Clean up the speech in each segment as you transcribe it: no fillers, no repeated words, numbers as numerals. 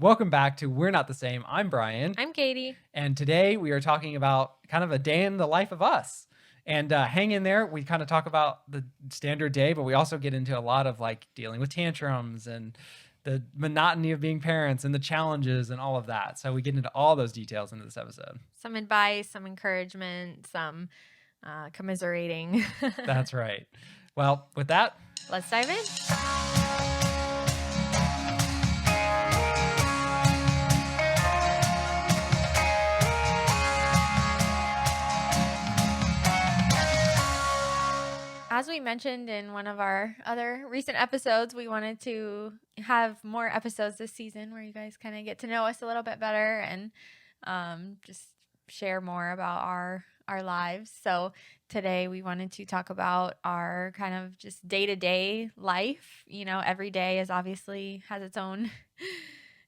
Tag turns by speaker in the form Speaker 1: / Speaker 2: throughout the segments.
Speaker 1: Welcome back to We're Not the Same. I'm Brian.
Speaker 2: I'm Katie.
Speaker 1: And today we are talking about kind of a day in the life of us. And hang in there. We kind of talk about the standard day, but we also get into a lot of like dealing with tantrums and the monotony of being parents and the challenges and all of that. So we get into all those details into this episode.
Speaker 2: Some advice, some encouragement, some commiserating.
Speaker 1: That's right. Well, with that,
Speaker 2: let's dive in. As we mentioned in one of our other recent episodes, we wanted to have more episodes this season where you guys kind of get to know us a little bit better and just share more about our lives. So today we wanted to talk about our kind of just day-to-day life. You know, every day is obviously has its own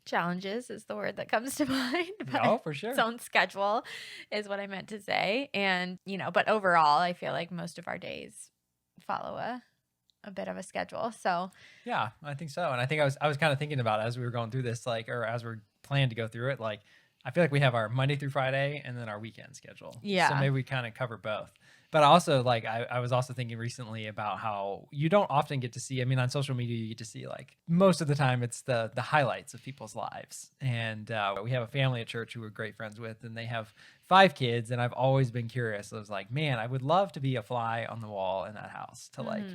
Speaker 2: challenges is the word that comes to mind.
Speaker 1: oh, for sure.
Speaker 2: Its own schedule is what I meant to say. And, you know, but overall, I feel like most of our days follow a bit of a schedule. So
Speaker 1: yeah, I think so. And I think I was kind of thinking about it as we were going through this, like, or as we're planning to go through it, like, I feel like we have our Monday through Friday and then our weekend schedule.
Speaker 2: Yeah.
Speaker 1: So maybe we kind of cover both. But also, like, I was also thinking recently about how you don't often get to see, I mean, on social media, you get to see, like, most of the time it's the highlights of people's lives. And we have a family at church who we're great friends with, and they have 5 kids. And I've always been curious. I was like, man, I would love to be a fly on the wall in that house to, like,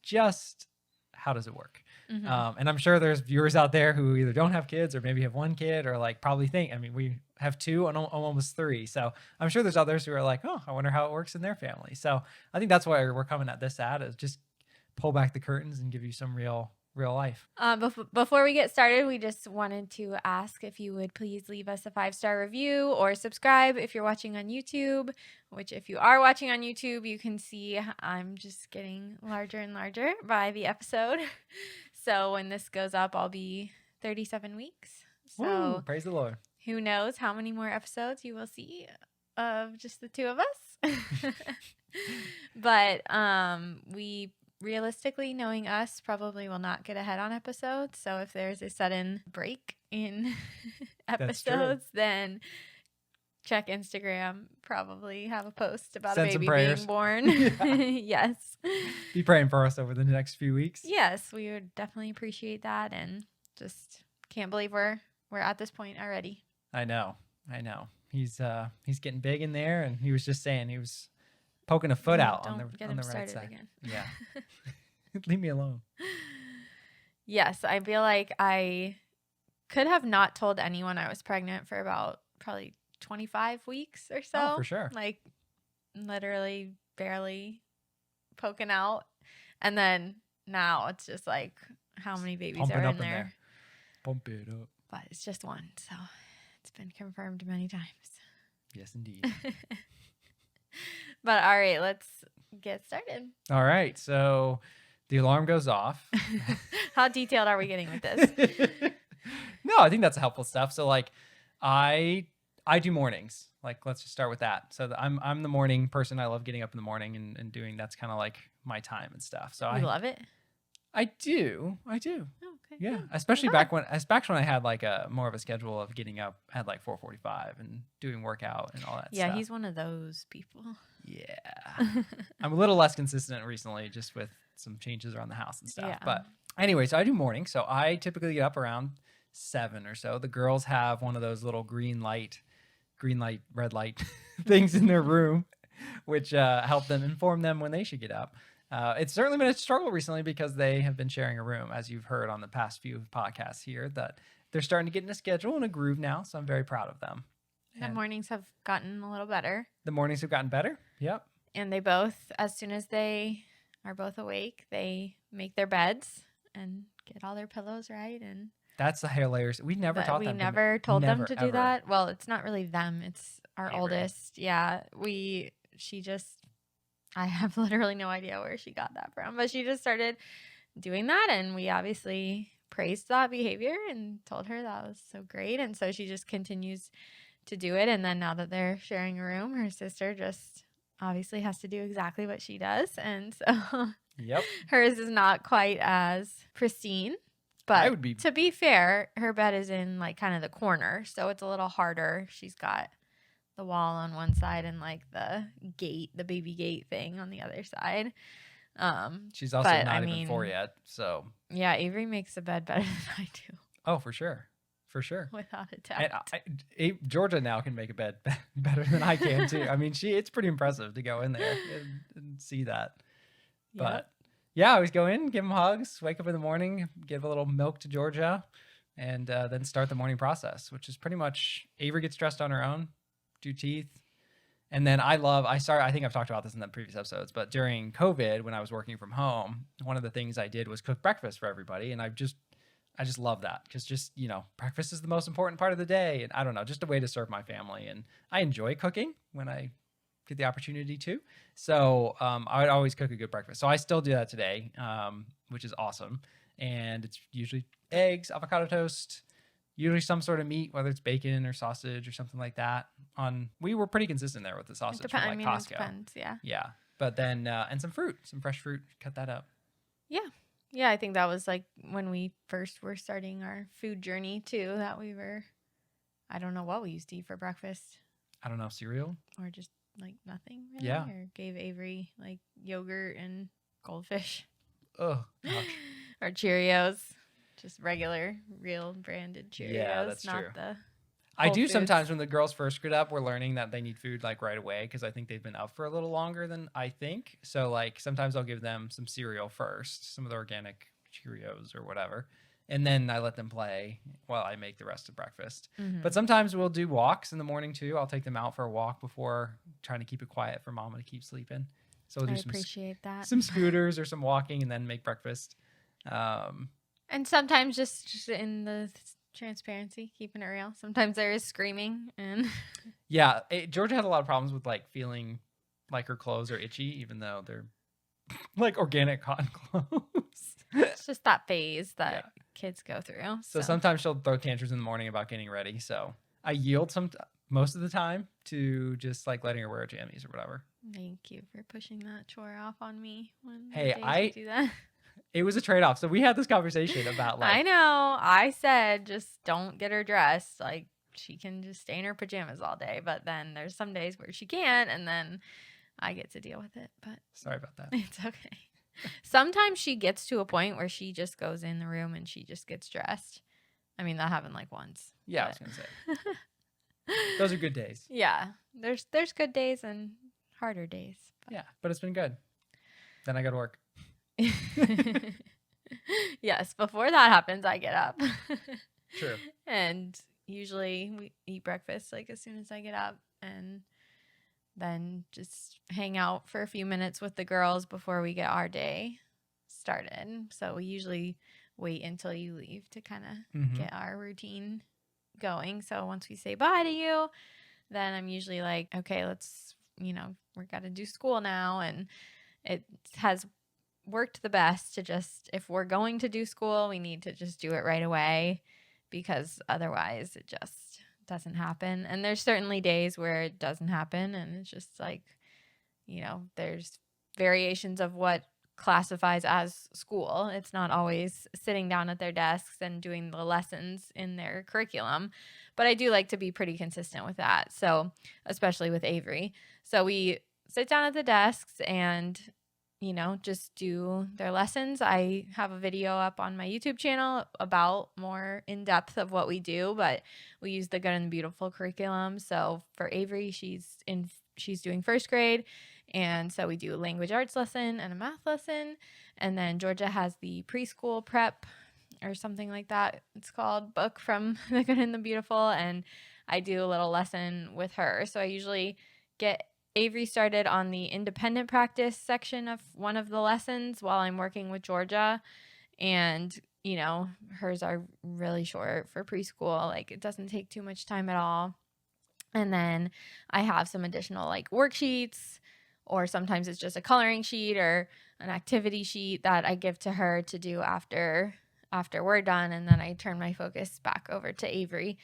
Speaker 1: just how does it work?
Speaker 2: Mm-hmm.
Speaker 1: And I'm sure there's viewers out there who either don't have kids or maybe have 1 kid or like probably think, I mean, we have 2 and almost 3. So I'm sure there's others who are like, oh, I wonder how it works in their family. So I think that's why we're coming at this is just pull back the curtains and give you some real life.
Speaker 2: Before we get started, we just wanted to ask if you would please leave us a 5-star review or subscribe if you're watching on YouTube, which if you are watching on YouTube, you can see I'm just getting larger and larger by the episode. So when this goes up, I'll be 37 weeks. So
Speaker 1: woo, praise the Lord.
Speaker 2: Who knows how many more episodes you will see of just the 2 of us. But we realistically, knowing us, probably will not get ahead on episodes. So if there's a sudden break in episodes, then check Instagram. Probably have a post about
Speaker 1: Send
Speaker 2: a baby being born. Yes.
Speaker 1: Be praying for us over the next few weeks.
Speaker 2: Yes, we would definitely appreciate that, and just can't believe we're at this point already.
Speaker 1: I know. He's getting big in there, and he was just saying he was poking a foot out on the right side.
Speaker 2: Again.
Speaker 1: Yeah. Leave me alone.
Speaker 2: Yes, I feel like I could have not told anyone I was pregnant for about probably 25 weeks or so.
Speaker 1: Oh, for sure.
Speaker 2: Like literally barely poking out. And then now it's just like how many babies are in there.
Speaker 1: Pump it up.
Speaker 2: But it's just one. So it's been confirmed many times.
Speaker 1: Yes, indeed.
Speaker 2: But all right, let's get started.
Speaker 1: All right. So the alarm goes off.
Speaker 2: How detailed are we getting with this?
Speaker 1: No, I think that's helpful stuff. So like I do mornings. Like, let's just start with that. So I'm the morning person. I love getting up in the morning and doing, that's kind of like my time and stuff. So
Speaker 2: I love it.
Speaker 1: I do.
Speaker 2: Oh, okay.
Speaker 1: Yeah. Especially back when I had like a more of a schedule of getting up at like 4:45 and doing workout and all that stuff.
Speaker 2: Yeah, he's one of those people.
Speaker 1: Yeah. I'm a little less consistent recently just with some changes around the house and stuff.
Speaker 2: Yeah.
Speaker 1: But anyway, so I do morning. So I typically get up around 7 or so. The girls have one of those little green light, red light things in their room, which help them inform them when they should get up. It's certainly been a struggle recently because they have been sharing a room, as you've heard on the past few podcasts here, that they're starting to get in a schedule and a groove now. So I'm very proud of them.
Speaker 2: The mornings have gotten a little better.
Speaker 1: The mornings have gotten better. Yep.
Speaker 2: And they both, as soon as they are both awake, they make their beds and get all their pillows right. And
Speaker 1: that's the hilarious. We never taught them.
Speaker 2: We never told them to do
Speaker 1: ever.
Speaker 2: that. Well, it's not really them. It's our
Speaker 1: Avery.
Speaker 2: oldest. Yeah. I have literally no idea where she got that from, but she just started doing that. And we obviously praised that behavior and told her that was so great. And so she just continues to do it. And then now that they're sharing a room, her sister just obviously has to do exactly what she does. And so
Speaker 1: Yep.
Speaker 2: hers is not quite as pristine. But
Speaker 1: would be.
Speaker 2: to be fair, her bed is in like kind of the corner, so it's a little harder. She's got the wall on one side and like the gate, the baby gate thing on the other side.
Speaker 1: She's also
Speaker 2: but,
Speaker 1: not
Speaker 2: I
Speaker 1: even
Speaker 2: mean,
Speaker 1: 4 yet, so.
Speaker 2: Yeah, Avery makes the bed better than I do.
Speaker 1: Oh, for sure.
Speaker 2: Without a doubt.
Speaker 1: And Georgia now can make a bed better than I can too. I mean, it's pretty impressive to go in there and see that. But yeah, I always go in, give them hugs, wake up in the morning, give a little milk to Georgia, and then start the morning process, which is pretty much Avery gets dressed on her own, do teeth. And then I think I've talked about this in the previous episodes, but during COVID, when I was working from home, one of the things I did was cook breakfast for everybody. And I just love that because breakfast is the most important part of the day. And I don't know, just a way to serve my family. And I enjoy cooking when I get the opportunity to. So I would always cook a good breakfast. So I still do that today, which is awesome. And it's usually eggs, avocado toast, usually some sort of meat, whether it's bacon or sausage or something like that. We were pretty consistent there with the sausage from like Costco. It
Speaker 2: depends, yeah.
Speaker 1: Yeah. But then, and some fresh fruit, cut that up.
Speaker 2: Yeah. Yeah, I think that was like when we first were starting our food journey too, that I don't know what we used to eat for breakfast.
Speaker 1: I don't know, cereal?
Speaker 2: Or just like nothing really.
Speaker 1: Yeah.
Speaker 2: Or gave Avery like yogurt and goldfish.
Speaker 1: Oh, gosh.
Speaker 2: Or Cheerios. Just regular, real branded Cheerios.
Speaker 1: Yeah, that's
Speaker 2: not
Speaker 1: true.
Speaker 2: The
Speaker 1: I do
Speaker 2: Foods.
Speaker 1: sometimes when the girls first get up, we're learning that they need food like right away because I think they've been up for a little longer than I think. So like sometimes I'll give them some cereal first, some of the organic Cheerios or whatever. And then I let them play while I make the rest of breakfast.
Speaker 2: Mm-hmm.
Speaker 1: But sometimes we'll do walks in the morning too. I'll take them out for a walk before trying to keep it quiet for mama to keep sleeping. So we'll do
Speaker 2: appreciate that.
Speaker 1: Some scooters or some walking and then make breakfast.
Speaker 2: And sometimes just in the transparency, keeping it real. Sometimes there is screaming and
Speaker 1: yeah, Georgia had a lot of problems with like feeling like her clothes are itchy, even though they're like organic cotton clothes.
Speaker 2: It's just that phase that kids go through.
Speaker 1: So sometimes she'll throw tantrums in the morning about getting ready. So I yield most of the time to just like letting her wear jammies or whatever.
Speaker 2: Thank you for pushing that chore off on me.
Speaker 1: Hey,
Speaker 2: do that.
Speaker 1: It was a trade-off. So we had this conversation about like
Speaker 2: I know. I said just don't get her dressed. Like she can just stay in her pajamas all day. But then there's some days where she can't, and then I get to deal with it. But
Speaker 1: sorry about that.
Speaker 2: It's okay. Sometimes she gets to a point where she just goes in the room and she just gets dressed. I mean, that happened like once.
Speaker 1: Yeah, I was gonna say. Those are good days.
Speaker 2: Yeah. There's good days and harder days.
Speaker 1: But. Yeah, but it's been good. Then I go to work.
Speaker 2: Yes, before that happens, I get up.
Speaker 1: True.
Speaker 2: And usually we eat breakfast like as soon as I get up, and then just hang out for a few minutes with the girls before we get our day started. So we usually wait until you leave to kind of get our routine going. So once we say bye to you, then I'm usually like, okay, let's, we're got to do school now. And it has worked the best to just, if we're going to do school, we need to just do it right away, because otherwise it just doesn't happen. And there's certainly days where it doesn't happen, and it's just like, there's variations of what classifies as school. It's not always sitting down at their desks and doing the lessons in their curriculum, but I do like to be pretty consistent with that. So especially with Avery. So we sit down at the desks and just do their lessons. I have a video up on my YouTube channel about more in depth of what we do, but we use the Good and the Beautiful curriculum. So for Avery, she's doing first grade. And so we do a language arts lesson and a math lesson. And then Georgia has the preschool prep or something like that. It's called book from the Good and the Beautiful. And I do a little lesson with her. So I usually get Avery started on the independent practice section of one of the lessons while I'm working with Georgia. And, hers are really short for preschool. Like, it doesn't take too much time at all. And then I have some additional like worksheets, or sometimes it's just a coloring sheet or an activity sheet that I give to her to do after we're done. And then I turn my focus back over to Avery.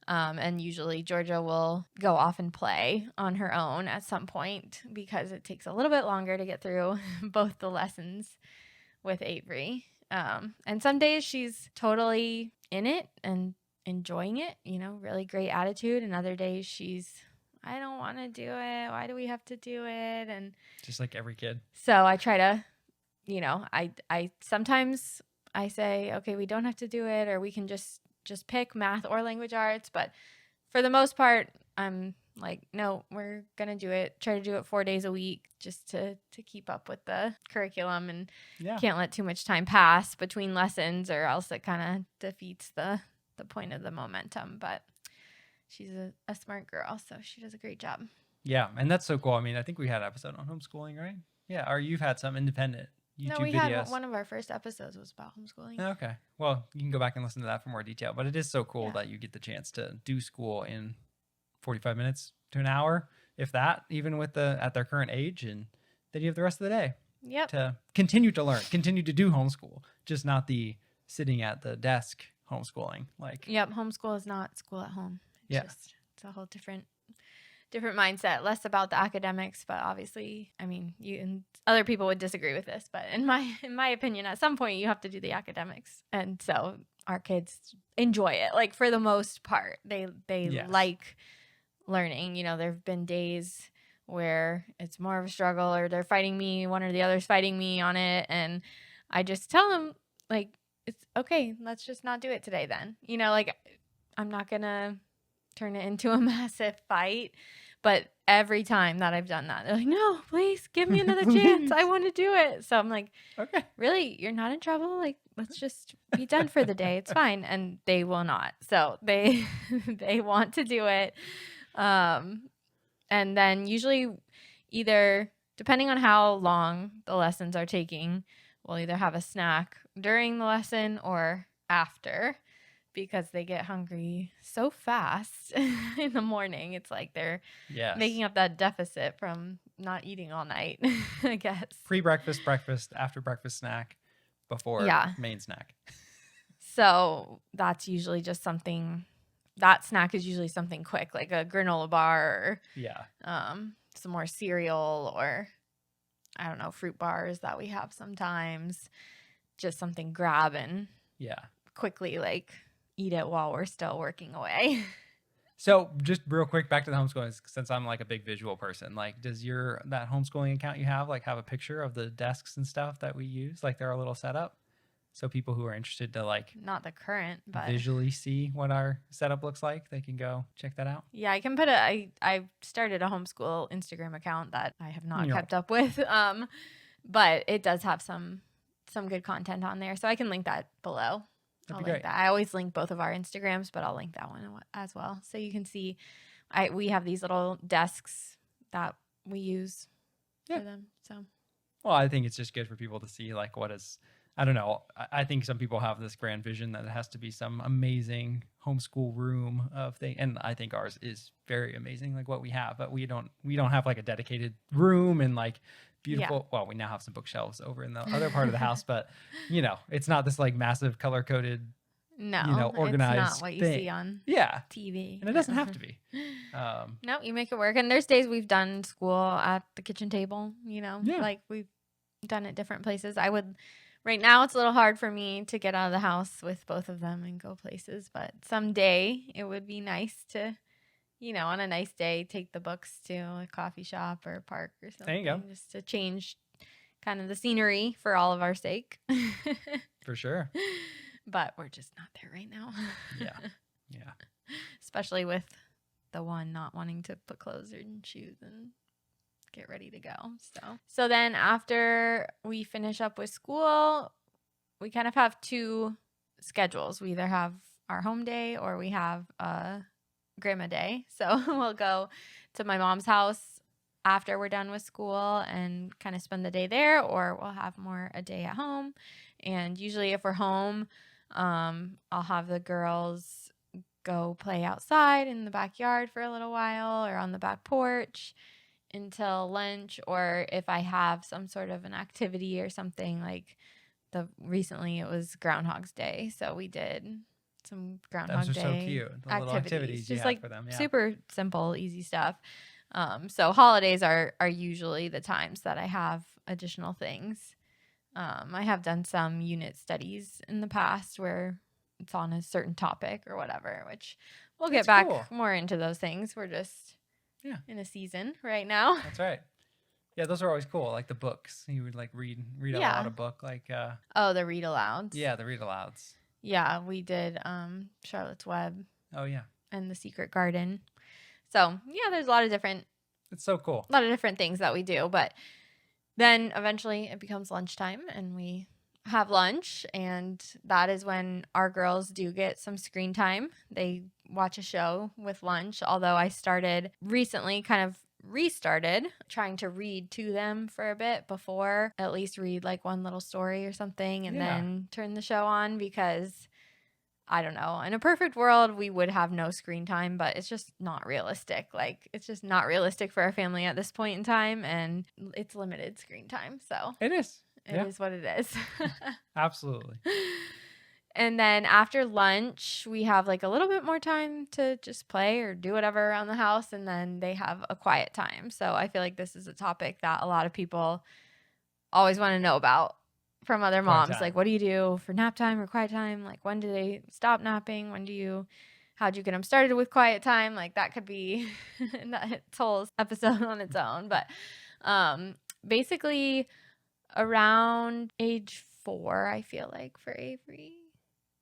Speaker 2: And usually Georgia will go off and play on her own at some point, because it takes a little bit longer to get through both the lessons with Avery. And some days she's totally in it and enjoying it, really great attitude. And other days I don't want to do it. Why do we have to do it? And
Speaker 1: just like every kid.
Speaker 2: so I try to, I sometimes I say, okay, we don't have to do it, or we can just pick math or language arts. But for the most part, I'm like, no, we're going to do it. Try to do it 4 days a week just to keep up with the curriculum, and can't let too much time pass between lessons, or else it kind of defeats the point of the momentum. But she's a smart girl, so she does a great job.
Speaker 1: Yeah, and that's so cool. I mean, I think we had an episode on homeschooling, right? Yeah, or you've had some independent YouTube videos.
Speaker 2: Had one of our first episodes was about homeschooling.
Speaker 1: Okay. Well, you can go back and listen to that for more detail. But it is so cool that you get the chance to do school in 45 minutes to an hour, if that, even with at their current age. And then you have the rest of the day to continue to learn, continue to do homeschool, just not the sitting at the desk homeschooling.
Speaker 2: Homeschool is not school at home. It's a whole different mindset, less about the academics, but obviously, I mean, you and other people would disagree with this, but in my opinion, at some point you have to do the academics. And so our kids enjoy it. Like, for the most part, they like learning. There've been days where it's more of a struggle, or they're fighting me, one or the other's fighting me on it, and I just tell them, like, it's okay, let's just not do it today then. I'm not gonna turn it into a massive fight. But every time that I've done that, they're like, no, please give me another chance. I want to do it. So I'm like, okay, really? You're not in trouble? Like, let's just be done for the day. It's fine. And they will not. So they want to do it. And then usually, either depending on how long the lessons are taking, we'll either have a snack during the lesson or after, because they get hungry so fast in the morning. It's like they're making up that deficit from not eating all night, I guess.
Speaker 1: Pre-breakfast, breakfast, after breakfast snack, before main snack.
Speaker 2: So that's usually just something, that snack is usually something quick, like a granola bar, or some more cereal, or I don't know, fruit bars that we have sometimes. Just something grab and quickly, like, eat it while we're still working away.
Speaker 1: So just real quick, back to the homeschooling, since I'm like a big visual person, like, does that homeschooling account you have a picture of the desks and stuff that we use, like their little setup? So people who are interested to, like,
Speaker 2: not the current, but
Speaker 1: visually see what our setup looks like, they can go check that out.
Speaker 2: Yeah, I can put I started a homeschool Instagram account that I have not kept up with. But it does have some good content on there. So I can link that below. I'll link that. I always link both of our Instagrams, but I'll link that one as well. So you can see we have these little desks that we use for them. So,
Speaker 1: well, I think it's just good for people to see, like, what is, I don't know. I think some people have this grand vision that it has to be some amazing homeschool room of thing. And I think ours is very amazing, like what we have, but we don't have like a dedicated room and like beautiful. Well, we now have some bookshelves over in the other part of the house, but it's not this like massive color coded, organized
Speaker 2: it's not what you see on TV.
Speaker 1: And it doesn't have to be.
Speaker 2: No, you make it work. And there's days we've done school at the kitchen table, like we've done it different places. Right now it's a little hard for me to get out of the house with both of them and go places, but someday it would be nice to, on a nice day, take the books to a coffee shop or a park or something.
Speaker 1: There you go.
Speaker 2: Just to change kind of the scenery for all of our sake.
Speaker 1: For sure.
Speaker 2: But we're just not there right now.
Speaker 1: Yeah.
Speaker 2: Especially with the one not wanting to put clothes and shoes and get ready to go. So then after we finish up with school, we kind of have two schedules. We either have our home day or we have a grandma day. So we'll go to my mom's house after we're done with school and kind of spend the day there, or we'll have more a day at home. And usually if we're home, I'll have the girls go play outside in the backyard for a little while or on the back porch until lunch, or if I have some sort of an activity or something, like recently it was Groundhog's Day, so we did some Groundhog Day. Those are so cute. The little activities you have for them. Yeah. Super simple, easy stuff. So holidays are usually the times that I have additional things. I have done some unit studies in the past where it's on a certain topic or whatever, which we'll get back more into those things. We're just in a season right now.
Speaker 1: That's right. Yeah, those are always cool. Like the books. You would like read out loud a book like
Speaker 2: the read alouds.
Speaker 1: Yeah, the read alouds.
Speaker 2: Yeah, we did Charlotte's Web.
Speaker 1: Oh yeah.
Speaker 2: And The Secret Garden. So, yeah, there's a lot of different
Speaker 1: It's so cool.
Speaker 2: A lot of different things that we do, but then eventually it becomes lunchtime and we have lunch, and that is when our girls do get some screen time. They watch a show with lunch, although I started recently restarted trying to read to them for a bit before, at least read like one little story or something and then turn the show on, because I don't know, in a perfect world we would have no screen time, but it's just not realistic. Like, it's just not realistic for our family at this point in time, and it's limited screen time. So
Speaker 1: it is what
Speaker 2: it is.
Speaker 1: Absolutely.
Speaker 2: And then after lunch, we have like a little bit more time to just play or do whatever around the house. And then they have a quiet time. So I feel like this is a topic that a lot of people always want to know about from other moms. Like, what do you do for nap time or quiet time? Like, when do they stop napping? How'd you get them started with quiet time? Like, that could be that whole episode on its own. But basically around age 4, I feel like, for Avery.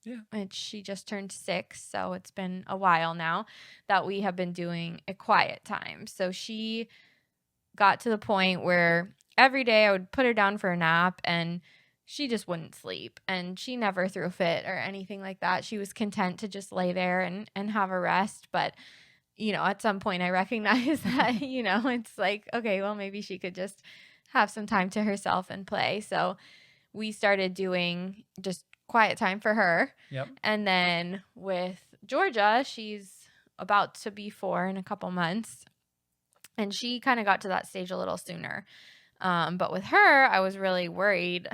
Speaker 1: Yeah.
Speaker 2: And she just turned 6, so it's been a while now that we have been doing a quiet time. So she got to the point where every day I would put her down for a nap and she just wouldn't sleep, and she never threw a fit or anything like that. She was content to just lay there and have a rest. But, at some point I recognized that, it's like, okay, well, maybe she could just have some time to herself and play. So we started doing just quiet time for her.
Speaker 1: Yep.
Speaker 2: And then with Georgia, she's about to be 4 in a couple months, and she kind of got to that stage a little sooner. But with her, I was really worried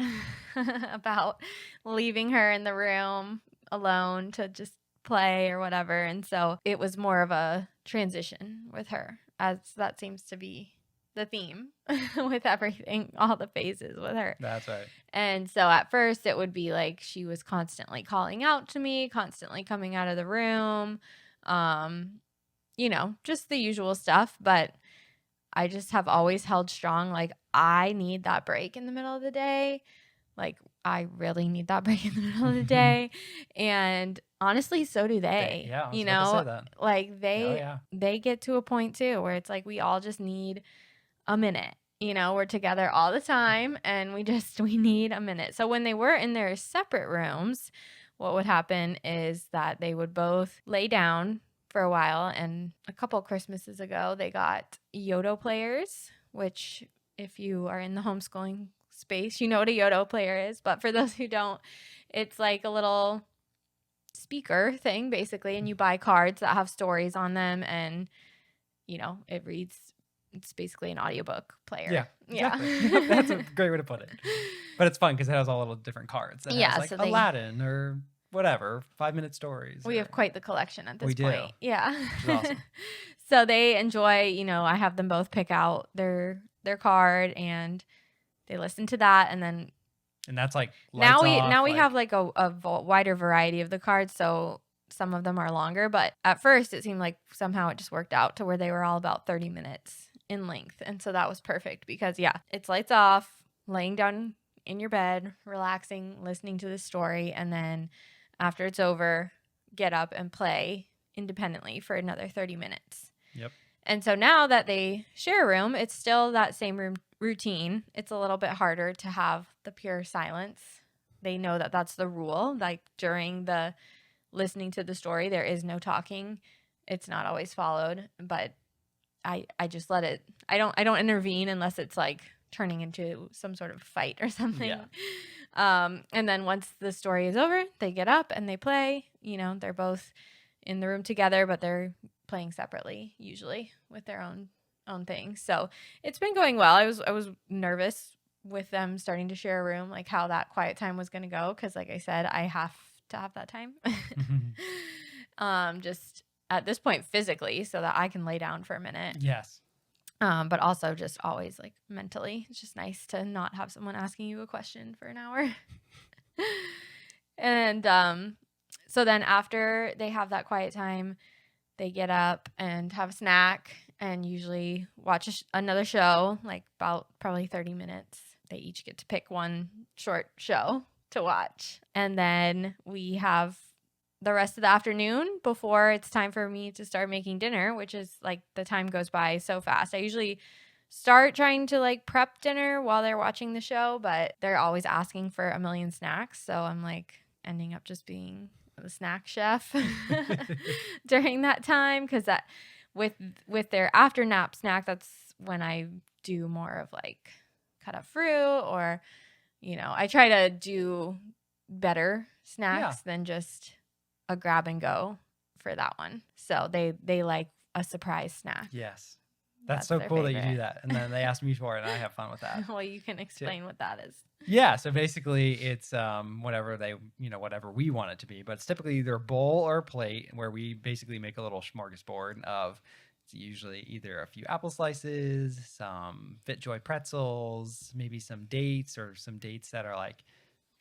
Speaker 2: about leaving her in the room alone to just play or whatever. And so it was more of a transition with her, as that seems to be the theme with everything, all the phases with her.
Speaker 1: That's right.
Speaker 2: And so at first it would be like she was constantly calling out to me, constantly coming out of the room, just the usual stuff. But I just have always held strong. Like, I need that break in the middle of the day. Like, I really need that break in the middle of the day. And honestly, so do they.
Speaker 1: Yeah, I was about to say that.
Speaker 2: Like they get to a point too where it's like we all just need a minute. We're together all the time and we need a minute. So when they were in their separate rooms, what would happen is that they would both lay down for a while. And a couple Christmases ago, they got Yodo players, which, if you are in the homeschooling space, you know what a Yodo player is. But for those who don't, it's like a little speaker thing, basically. And you buy cards that have stories on them, and, it reads. It's basically an audiobook player.
Speaker 1: Yeah. Exactly. Yeah. That's a great way to put it. But it's fun because it has all little different cards. It has like Aladdin or whatever, 5-minute stories.
Speaker 2: We have quite the collection at this point.
Speaker 1: We do.
Speaker 2: Yeah.
Speaker 1: Which is awesome.
Speaker 2: So they enjoy, I have them both pick out their card and they listen to that, and then
Speaker 1: that's like
Speaker 2: now we have like a wider variety of the cards, so some of them are longer, but at first it seemed like somehow it just worked out to where they were all about 30 minutes in length. And so that was perfect because it's lights off, laying down in your bed, relaxing, listening to the story, and then after it's over, get up and play independently for another 30 minutes.
Speaker 1: Yep.
Speaker 2: And so now that they share a room, it's still that same routine. It's a little bit harder to have the pure silence. They know that that's the rule. Like, during the listening to the story, there is no talking. It's not always followed, but I just let it. I don't intervene unless it's like turning into some sort of fight or something.
Speaker 1: Yeah.
Speaker 2: And then once the story is over, they get up and they play. They're both in the room together, but they're playing separately, usually with their own thing. So it's been going well. I was nervous with them starting to share a room, like how that quiet time was going to go, because like I said, I have to have that time. Just at this point physically, so that I can lay down for a minute.
Speaker 1: Yes.
Speaker 2: But also just always like mentally, it's just nice to not have someone asking you a question for an hour. And so then after they have that quiet time, they get up and have a snack and usually watch another show, like about probably 30 minutes. They each get to pick one short show to watch. And then we have the rest of the afternoon before it's time for me to start making dinner, which is like the time goes by so fast. I usually start trying to like prep dinner while they're watching the show, but they're always asking for a million snacks. So I'm like ending up just being the snack chef during that time, because that with their after nap snack, that's when I do more of like cut up fruit, or I try to do better snacks than just a grab and go for that one. So they like a surprise snack.
Speaker 1: Yes. That's so cool that you do that. And then they ask me for it and I have fun with that.
Speaker 2: Well, you can explain what that is.
Speaker 1: Yeah. So basically it's whatever whatever we want it to be. But it's typically either a bowl or a plate where we basically make a little smorgasbord of, it's usually either a few apple slices, some FitJoy pretzels, maybe some dates, or some dates that are like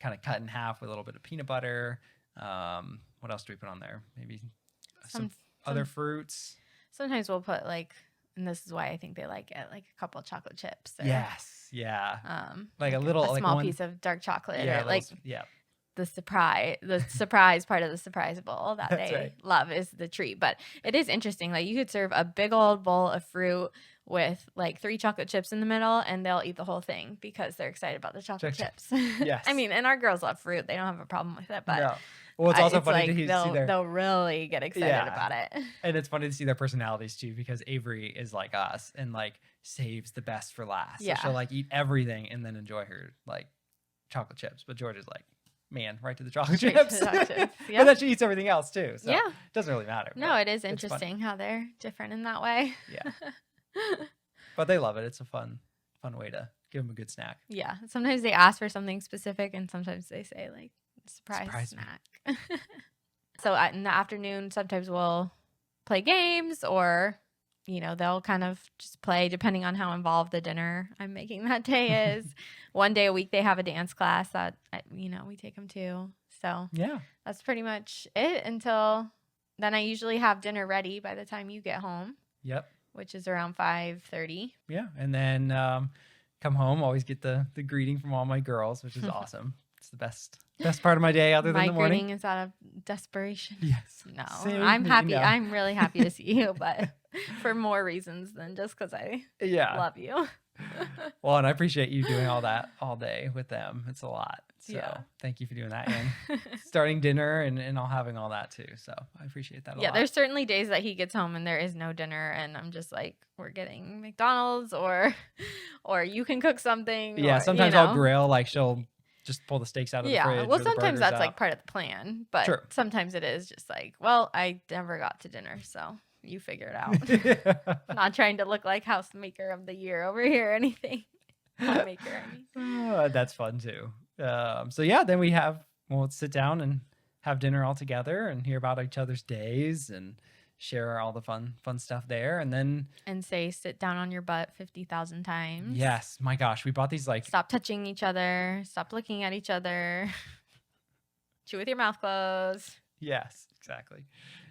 Speaker 1: kind of cut in half with a little bit of peanut butter. What else do we put on there? Maybe some other fruits. Sometimes
Speaker 2: we'll put like, and this is why I think they like it, like a couple of chocolate chips.
Speaker 1: Or, yes. Yeah. Like a small
Speaker 2: piece of dark chocolate.
Speaker 1: Yeah.
Speaker 2: Or like the surprise part of the surprise bowl that they love is the treat. But it is interesting. Like you could serve a big old bowl of fruit with like 3 chocolate chips in the middle, and they'll eat the whole thing because they're excited about the chocolate chips.
Speaker 1: Yes.
Speaker 2: I mean, and our girls love fruit. They don't have a problem with it, but
Speaker 1: no. Well, it's also funny
Speaker 2: like
Speaker 1: to see
Speaker 2: they'll really get excited about it.
Speaker 1: And it's funny to see their personalities too, because Avery is like us and like saves the best for last. So she'll like eat everything and then enjoy her like chocolate chips. But George is like, man, right to the chocolate chips. But then she eats everything else too. So it doesn't really matter.
Speaker 2: No, it is interesting how they're different in that way.
Speaker 1: Yeah. But they love it. It's a fun way to give them a good snack.
Speaker 2: Yeah. Sometimes they ask for something specific, and sometimes they say like, surprise snack. So in the afternoon, sometimes we'll play games, or they'll kind of just play depending on how involved the dinner I'm making that day is. One day a week they have a dance class that we take them to. So that's pretty much it until then. I usually have dinner ready by the time you get home.
Speaker 1: Yep.
Speaker 2: Which is around 5:30.
Speaker 1: Yeah, and then come home, always get the greeting from all my girls, which is awesome. It's the best part of my day other than the morning.
Speaker 2: My greeting is out of desperation.
Speaker 1: Yes.
Speaker 2: No, I'm happy. I'm really happy to see you, but for more reasons than just because I love you.
Speaker 1: Well, and I appreciate you doing all that all day with them. It's a lot. So thank you for doing that, and starting dinner and all having all that too. So I appreciate that a lot.
Speaker 2: Yeah, there's certainly days that he gets home and there is no dinner, and I'm just like, we're getting McDonald's or you can cook something.
Speaker 1: Yeah, sometimes I'll grill. Like she'll just pull the steaks out of the fridge.
Speaker 2: Yeah, well, sometimes that's like part of the plan, but sometimes it is just like, well, I never got to dinner, so you figure it out. I'm not trying to look like housemaker of the year over here or anything. Homemaker, I mean.
Speaker 1: That's fun too. So then we'll sit down and have dinner all together and hear about each other's days and share all the fun stuff there, and
Speaker 2: say sit down on your butt 50,000 times.
Speaker 1: Yes, my gosh, we bought these like
Speaker 2: stop touching each other, stop looking at each other, chew with your mouth closed.
Speaker 1: Yes, exactly.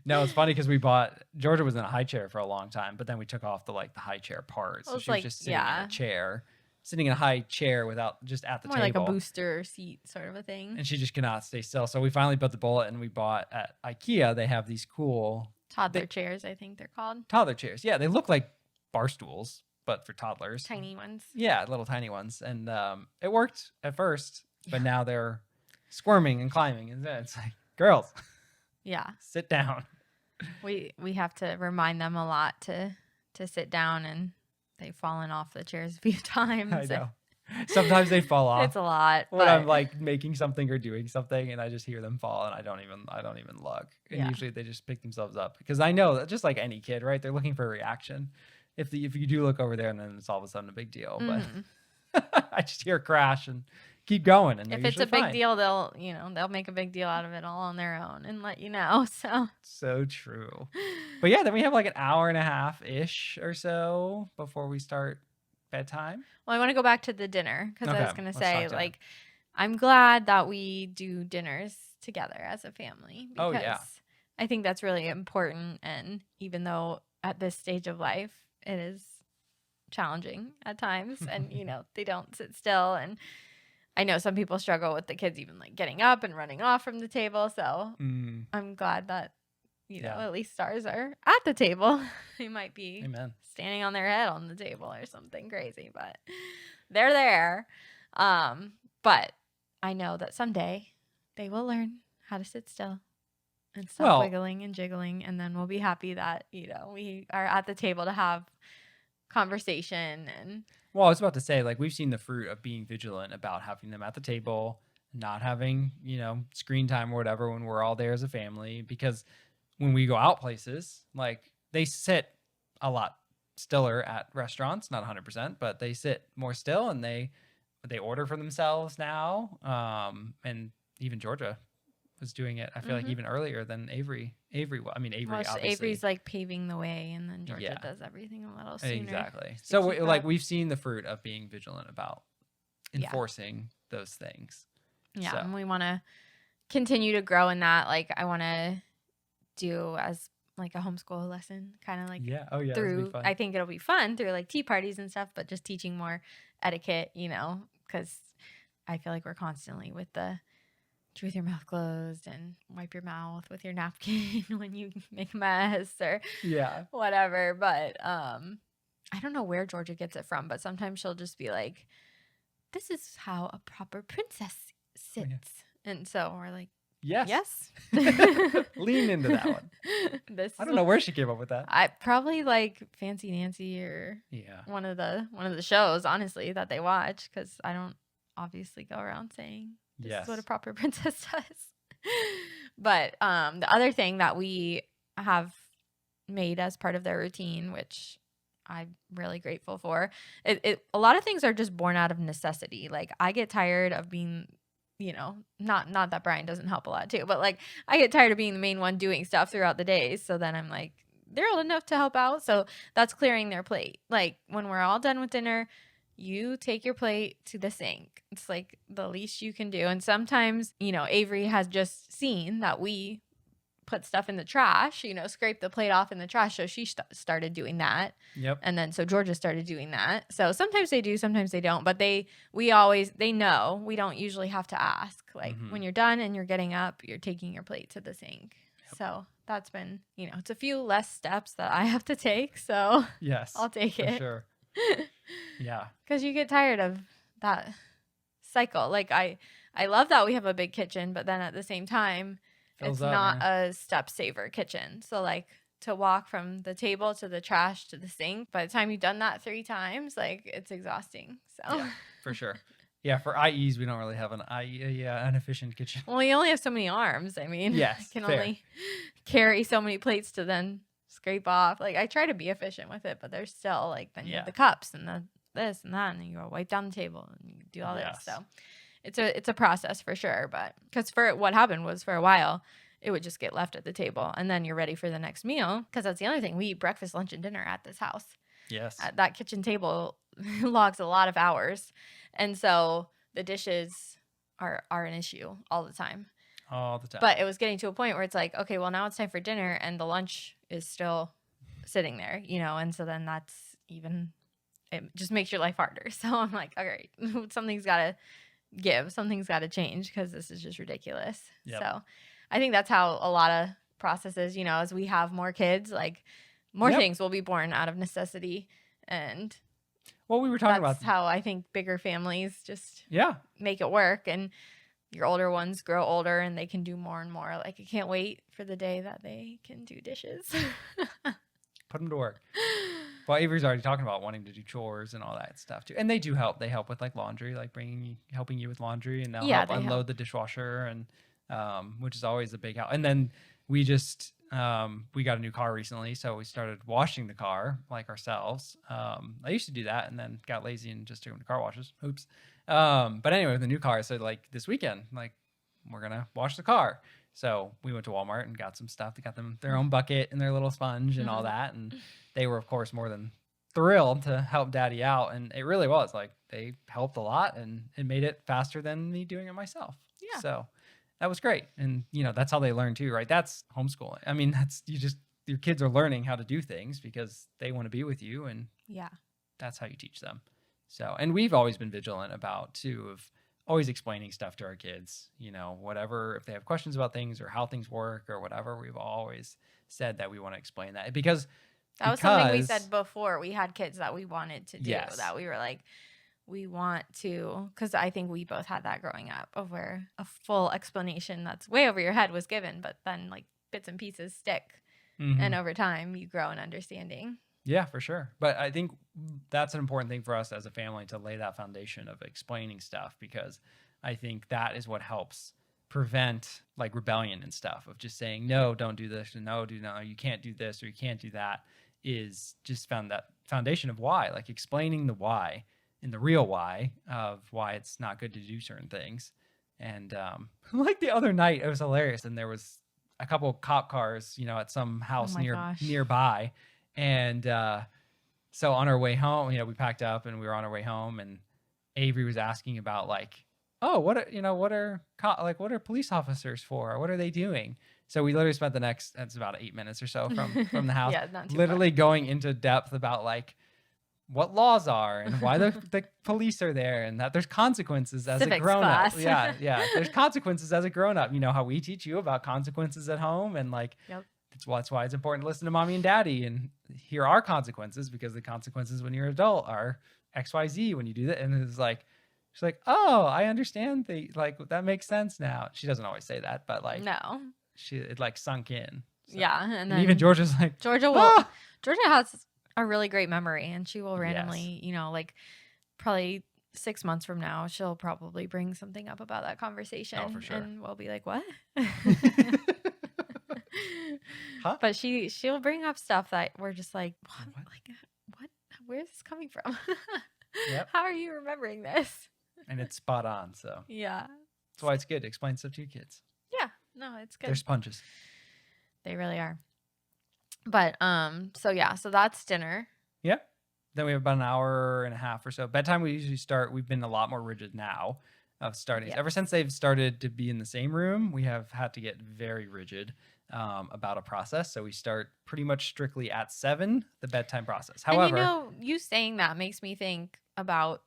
Speaker 1: No, it's funny because Georgia was in a high chair for a long time, but then we took off the high chair part, so she was just sitting in a chair. Sitting in a high chair without just at the
Speaker 2: more
Speaker 1: table.
Speaker 2: More like a booster seat sort of a thing.
Speaker 1: And she just cannot stay still. So we finally built the bullet, and we bought at IKEA. They have these cool
Speaker 2: toddler chairs, I think they're called.
Speaker 1: Toddler chairs. Yeah, they look like bar stools, but for toddlers.
Speaker 2: Tiny ones.
Speaker 1: Yeah, little tiny ones. And it worked at first, but now they're squirming and climbing. And it's like, girls.
Speaker 2: Yeah.
Speaker 1: Sit down.
Speaker 2: We have to remind them a lot to sit down, and they've fallen off the chairs a few times.
Speaker 1: I know. Sometimes they fall off.
Speaker 2: It's a lot.
Speaker 1: When I'm like making something or doing something and I just hear them fall and I don't even look. And usually they just pick themselves up, because I know that just like any kid, right? They're looking for a reaction. If you do look over there, and then it's all of a sudden a big deal. But I just hear a crash and keep going, and they're
Speaker 2: If it's
Speaker 1: usually
Speaker 2: a big
Speaker 1: fine.
Speaker 2: deal, they'll make a big deal out of it all on their own and let you know.
Speaker 1: So true. But yeah, then we have like an hour and a half ish or so before we start bedtime.
Speaker 2: Well, I want to go back to the dinner because I
Speaker 1: Okay,
Speaker 2: was going to
Speaker 1: let's talk
Speaker 2: say,
Speaker 1: dinner.
Speaker 2: like, I'm glad that we do dinners together as a family
Speaker 1: Oh,
Speaker 2: because
Speaker 1: yeah.
Speaker 2: I think that's really important. And even though at this stage of life, it is challenging at times and, they don't sit still. And I know some people struggle with the kids even like getting up and running off from the table. So I'm glad that, at least ours are at the table. They might be
Speaker 1: Amen.
Speaker 2: standing on their head on the table or something crazy, but they're there. But I know that someday they will learn how to sit still and stop wiggling and jiggling. And then we'll be happy that, we are at the table to have conversation. And
Speaker 1: well, I was about to say, like, we've seen the fruit of being vigilant about having them at the table, not having, screen time or whatever when we're all there as a family. Because when we go out places, like, they sit a lot stiller at restaurants, not 100%, but they sit more still and they order for themselves now. And even Georgia was doing it, I feel like, even earlier than Avery. Avery, obviously.
Speaker 2: Avery's like paving the way, and then Georgia does everything a little sooner.
Speaker 1: Exactly. So we've seen the fruit of being vigilant about enforcing those things.
Speaker 2: Yeah,
Speaker 1: so.
Speaker 2: And we want to continue to grow in that. Like, I want to do as like a homeschool lesson, kind of like through. I think it'll be fun through like tea parties and stuff, but just teaching more etiquette, because I feel like we're constantly with the chew with your mouth closed and wipe your mouth with your napkin when you make a mess or whatever. But I don't know where Georgia gets it from, but sometimes she'll just be like, "This is how a proper princess sits," and so we're like, Yes.
Speaker 1: Lean into that one. I don't know where she came up with that.
Speaker 2: I probably like Fancy Nancy or one of the shows, honestly, that they watch, because I don't obviously go around saying this is what a proper princess does. But the other thing that we have made as part of their routine, which I'm really grateful for, a lot of things are just born out of necessity. Like, I get tired of being, not that Brian doesn't help a lot too, but like, I get tired of being the main one doing stuff throughout the days. So then I'm like, they're old enough to help out. So that's clearing their plate. Like, when we're all done with dinner, you take your plate to the sink. It's like the least you can do. And sometimes, Avery has just seen that we put stuff in the trash, scrape the plate off in the trash. So she started doing that.
Speaker 1: Yep.
Speaker 2: And then so Georgia started doing that. So sometimes they do, sometimes they don't. But they know. We don't usually have to ask. Like, when you're done and you're getting up, you're taking your plate to the sink. Yep. So that's been, it's a few less steps that I have to take. So
Speaker 1: yes,
Speaker 2: I'll take it.
Speaker 1: For sure. Yeah.
Speaker 2: Because you get tired of that cycle. Like, I love that we have a big kitchen, but then at the same time, it's not a step saver kitchen. So like, to walk from the table to the trash to the sink, by the time you've done that 3 times, like, it's exhausting. So
Speaker 1: yeah, for sure. Yeah, for IEs, we don't really have an efficient kitchen.
Speaker 2: Well, you only have so many arms. I mean,
Speaker 1: yes,
Speaker 2: you can only carry so many plates to then scrape off. Like, I try to be efficient with it, but there's still like, then you have the cups and the this and that, and then you go wipe down the table and you do all this. So it's a process for sure. But because for what happened was, for a while, it would just get left at the table, and then you're ready for the next meal. Because that's the other thing, we eat breakfast, lunch, and dinner at this house.
Speaker 1: Yes,
Speaker 2: that kitchen table logs a lot of hours, and so the dishes are an issue all the time.
Speaker 1: All the time.
Speaker 2: But it was getting to a point where it's like, okay, well, now it's time for dinner, and the lunch is still sitting there, and so then it just makes your life harder. So I'm like, all right, something's got to give, something's got to change, because this is just ridiculous. Yep. So I think that's how a lot of processes, as we have more kids, like, more things will be born out of necessity. And
Speaker 1: well, we were talking
Speaker 2: that's how I think bigger families just
Speaker 1: Yeah.
Speaker 2: make it work. And your older ones grow older and they can do more and more. Like, I can't wait for the day that they can do dishes.
Speaker 1: Put them to work. Well, Avery's already talking about wanting to do chores and all that stuff too. And they do help. They help with like laundry, like helping you with laundry, and they'll help unload the dishwasher, and which is always a big help. And then we just we got a new car recently, so we started washing the car like ourselves. I used to do that and then got lazy and just took them to car washes. Oops. But anyway, with the new car, so like this weekend, like we're gonna wash the car. So we went to Walmart and got some stuff. They got them their own bucket and their little sponge and all that. And they were, of course, more than thrilled to help Daddy out. And it really was like they helped a lot, and it made it faster than me doing it myself.
Speaker 2: Yeah.
Speaker 1: So that was great. And that's how they learn too, right? That's homeschooling. I mean, that's your kids are learning how to do things because they want to be with you, and
Speaker 2: Yeah.
Speaker 1: that's how you teach them. So, and we've always been vigilant about too of always explaining stuff to our kids, whatever, if they have questions about things or how things work or whatever, we've always said that we want to explain that because
Speaker 2: that was something we said before we had kids that we wanted to do.
Speaker 1: Yes.
Speaker 2: That we were like, we want to, because I think we both had that growing up, of where a full explanation that's way over your head was given, but then like bits and pieces stick. And over time you grow in understanding.
Speaker 1: Yeah, for sure. But I think that's an important thing for us as a family, to lay that foundation of explaining stuff, because I think that is what helps prevent like rebellion and stuff of just saying, no, don't do this, and no, you can't do this or you can't do that, is just found that foundation of why, like explaining the why and the real why of why it's not good to do certain things. And like the other night, it was hilarious. And there was a couple of cop cars, at some house nearby. And so on our way home, we packed up and we were on our way home, and Avery was asking about like, oh, what are police officers for? What are they doing? So we literally spent that's about 8 minutes or so from the house, literally going into depth about like what laws are and why the police are there, and that there's consequences as
Speaker 2: Civics
Speaker 1: a grown up.
Speaker 2: class.
Speaker 1: Yeah. There's consequences as a grown up. You know how we teach you about consequences at home, and like, that's why it's important to listen to mommy and daddy and hear our consequences, because the consequences when you're an adult are XYZ when you do that. And it's like, she's like, oh, I understand. That makes sense now. She doesn't always say that, but like,
Speaker 2: no,
Speaker 1: it like sunk in. So.
Speaker 2: Yeah. And then
Speaker 1: even Georgia's like,
Speaker 2: Georgia has a really great memory, and she will randomly, like probably 6 months from now, she'll probably bring something up about that conversation.
Speaker 1: Oh, for sure.
Speaker 2: And we'll be like, what?
Speaker 1: Huh?
Speaker 2: But she'll bring up stuff that we're just like, what? Where's this coming from?
Speaker 1: Yep.
Speaker 2: How are you remembering this?
Speaker 1: And it's spot on. So
Speaker 2: yeah,
Speaker 1: that's why it's good to explain stuff to your kids.
Speaker 2: Yeah, no, it's good.
Speaker 1: They're sponges.
Speaker 2: They really are. But so that's dinner.
Speaker 1: Yeah. Then we have about an hour and a half or so. Bedtime we usually start. We've been a lot more rigid now of starting.
Speaker 2: Yep.
Speaker 1: Ever since they've started to be in the same room, we have had to get very rigid about a process. So we start pretty much strictly at 7, the bedtime process. However,
Speaker 2: and you saying that makes me think about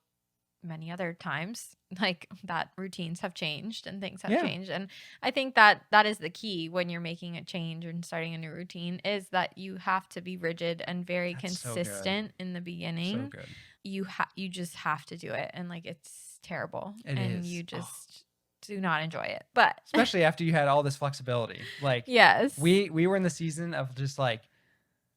Speaker 2: many other times like that routines have changed and things have changed. And I think that is the key when you're making a change and starting a new routine, is that you have to be rigid and very consistent in the beginning.
Speaker 1: So good.
Speaker 2: You just have to do it, and like it's terrible. You just do not enjoy it. But
Speaker 1: especially after you had all this flexibility. Like
Speaker 2: yes.
Speaker 1: We were in the season of just like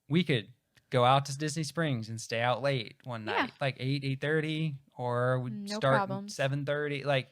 Speaker 1: we could go out to Disney Springs and stay out late one night, like 8:30, or we'd start 7:30, like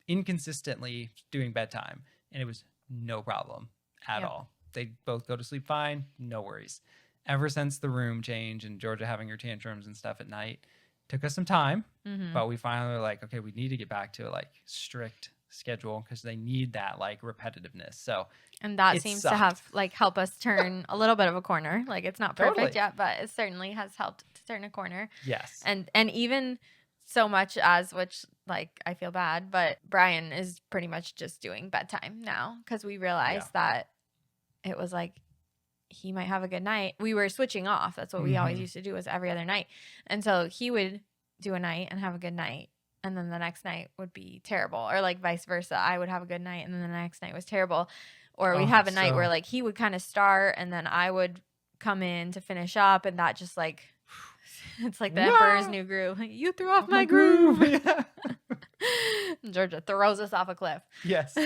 Speaker 1: inconsistently doing bedtime, and it was no problem at all. They both go to sleep fine, no worries. Ever since the room change and Georgia having her tantrums and stuff at night, took us some time, but we finally were like, okay, we need to get back to a like strict schedule, because they need that like repetitiveness. So
Speaker 2: and that seems to have like help us turn a little bit of a corner. Like it's not perfect yet, but it certainly has helped to turn a corner.
Speaker 1: Yes.
Speaker 2: And even so much as, which like I feel bad, but Brian is pretty much just doing bedtime now, because we realized that it was like he might have a good night. We were switching off. That's what we always used to do, was every other night. And so he would do a night and have a good night, and then the next night would be terrible, or like vice versa. I would have a good night and then the next night was terrible. Or we'd have a night where like he would kind of start and then I would come in to finish up, and that just like it's like the Emperor's New Groove. You threw off my groove.
Speaker 1: Yeah.
Speaker 2: Georgia throws us off a cliff.
Speaker 1: Yes.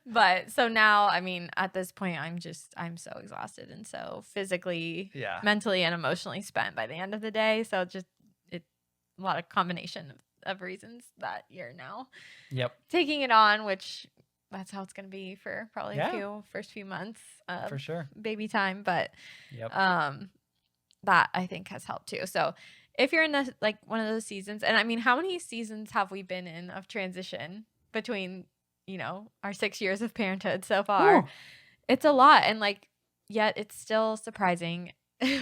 Speaker 2: But so now, I mean, at this point, I'm so exhausted and so physically, mentally, and emotionally spent by the end of the day. So just a lot of combination of reasons that you're now taking it on, which that's how it's going to be for probably first few months of
Speaker 1: for sure
Speaker 2: baby time. But that I think has helped too. So if you're in the, like one of those seasons, and I mean, how many seasons have we been in of transition between, you know, our 6 years of parenthood so far?
Speaker 1: Whew.
Speaker 2: It's a lot. And like, yet it's still surprising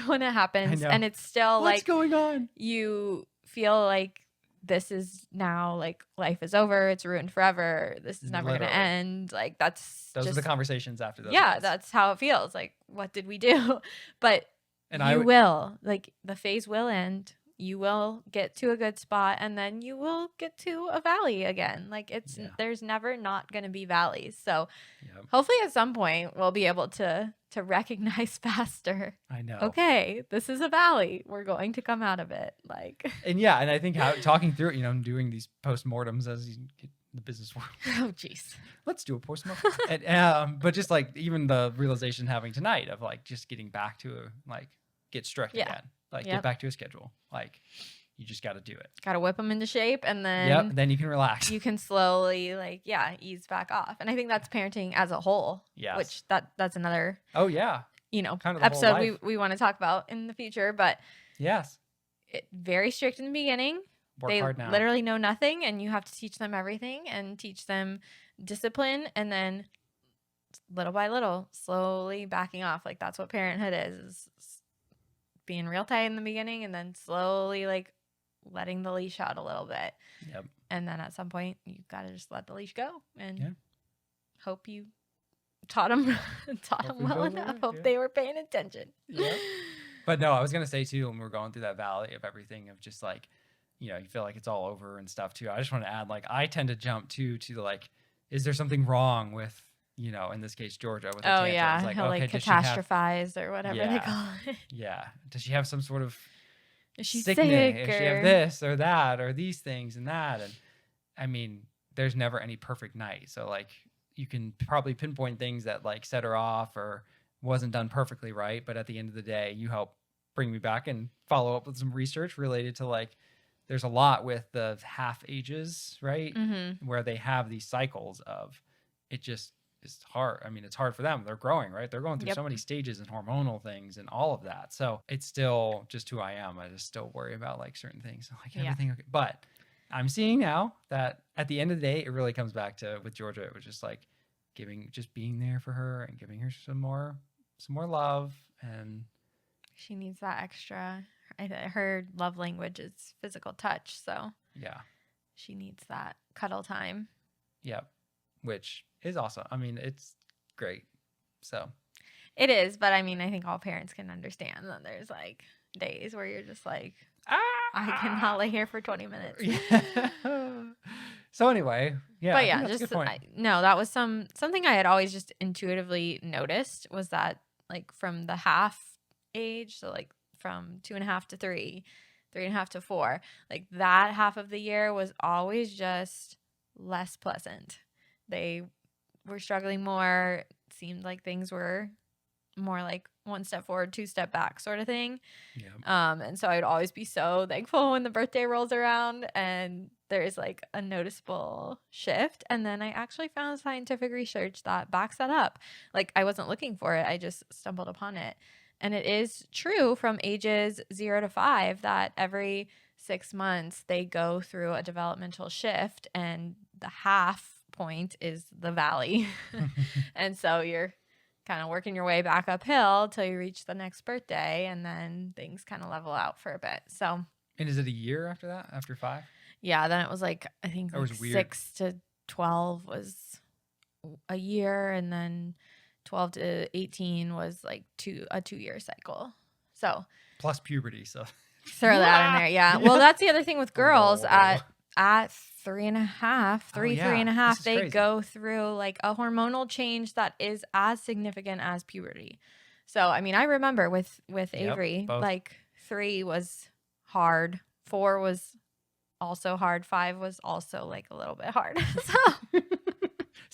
Speaker 2: when it happens.
Speaker 1: know.
Speaker 2: And it's still
Speaker 1: What's
Speaker 2: like,
Speaker 1: going on?
Speaker 2: you feel like this is now, like, life is over. It's ruined forever. This is never going to
Speaker 1: Literally.
Speaker 2: end. Like, that's
Speaker 1: Those
Speaker 2: just,
Speaker 1: are the conversations after those.
Speaker 2: yeah,
Speaker 1: events.
Speaker 2: that's how it feels. Like, what did we do? But
Speaker 1: And
Speaker 2: you will, like, the phase will end. You will get to a good spot, and then you will get to a valley again. Like, it's there's never not going to be valleys. So hopefully at some point we'll be able to recognize faster.
Speaker 1: I know.
Speaker 2: Okay, this is a valley. We're going to come out of it. Like,
Speaker 1: and I think talking through it, you know, doing these postmortems as you get in the business world.
Speaker 2: Oh, jeez.
Speaker 1: Let's do a postmortem. And, but just like even the realization having tonight of like just getting back to like get strict again. Like, get back to a schedule. Like, you just got to do it.
Speaker 2: Got to whip them into shape, and then
Speaker 1: then you can relax.
Speaker 2: You can slowly, like, ease back off. And I think that's parenting as a whole.
Speaker 1: Yes.
Speaker 2: Which that's another.
Speaker 1: Oh yeah.
Speaker 2: You know,
Speaker 1: kind of
Speaker 2: episode we want to talk about in the future. But
Speaker 1: yes,
Speaker 2: very strict in the beginning.
Speaker 1: Work hard now.
Speaker 2: Literally know nothing, and you have to teach them everything and teach them discipline, and then little by little, slowly backing off. Like, that's what parenthood is being real tight in the beginning, and then slowly, like, letting the leash out a little bit.
Speaker 1: Yep.
Speaker 2: And then at some point, you've got to just let the leash go and hope you taught them well enough. Hope they were paying attention.
Speaker 1: Yeah. But no, I was going to say too, when we're going through that valley of everything of just like, you know, you feel like it's all over and stuff too. I just want to add, like, I tend to jump to like, is there something wrong with, you know, in this case, Georgia with the tantrums?
Speaker 2: Yeah.
Speaker 1: Like,
Speaker 2: he'll,
Speaker 1: okay,
Speaker 2: like, catastrophize or whatever they call it.
Speaker 1: Yeah. Does she have some sort of
Speaker 2: is she
Speaker 1: sickening?
Speaker 2: sick?
Speaker 1: Does she have this or that or these things and that? And I mean, there's never any perfect night. So like, you can probably pinpoint things that like set her off or wasn't done perfectly right. But at the end of the day, you help bring me back and follow up with some research related to like, there's a lot with the half ages, right?
Speaker 2: Mm-hmm.
Speaker 1: Where they have these cycles of it just is hard. I mean, it's hard for them. They're growing, right? They're going through so many stages and hormonal things and all of that. So it's still just who I am. I just still worry about like certain things. Like everything. Okay. But I'm seeing now that at the end of the day, it really comes back to with Georgia. It was just like being there for her and giving her some more love. And
Speaker 2: she needs that extra. Her love language is physical touch. So
Speaker 1: yeah,
Speaker 2: she needs that cuddle time.
Speaker 1: Yep. Which is awesome. I mean, it's great. So
Speaker 2: it is. But I mean, I think all parents can understand that there's like days where you're just like, I cannot lay here for 20 minutes.
Speaker 1: Yeah. So anyway, yeah.
Speaker 2: But yeah,
Speaker 1: that's
Speaker 2: just
Speaker 1: a good point.
Speaker 2: that was something I had always just intuitively noticed was that like from the half age, so like from 2.5 to 3, 3.5 to 4, like that half of the year was always just less pleasant. They were struggling more. It seemed like things were more like 1 step forward, 2 step back sort of thing.
Speaker 1: Yeah.
Speaker 2: And so I'd always be so thankful when the birthday rolls around and there's like a noticeable shift. And then I actually found scientific research that backs that up. Like, I wasn't looking for it. I just stumbled upon it. And it is true from ages 0 to 5 that every 6 months they go through a developmental shift, and the half point is the valley. And so you're kind of working your way back uphill till you reach the next birthday, and then things kind of level out for a bit. So,
Speaker 1: and is it a year after that? After 5?
Speaker 2: Yeah, then it was like, I think like 6 to 12 was a year, and then 12 to 18 was like a 2-year cycle. So
Speaker 1: plus puberty, so
Speaker 2: throw that in there. Yeah. Well, that's the other thing with girls at 3.5, 3.5, they
Speaker 1: crazy.
Speaker 2: go through like a hormonal change that is as significant as puberty. So, I mean, I remember with Avery, like 3 was hard, 4 was also hard, 5 was also like a little bit hard. So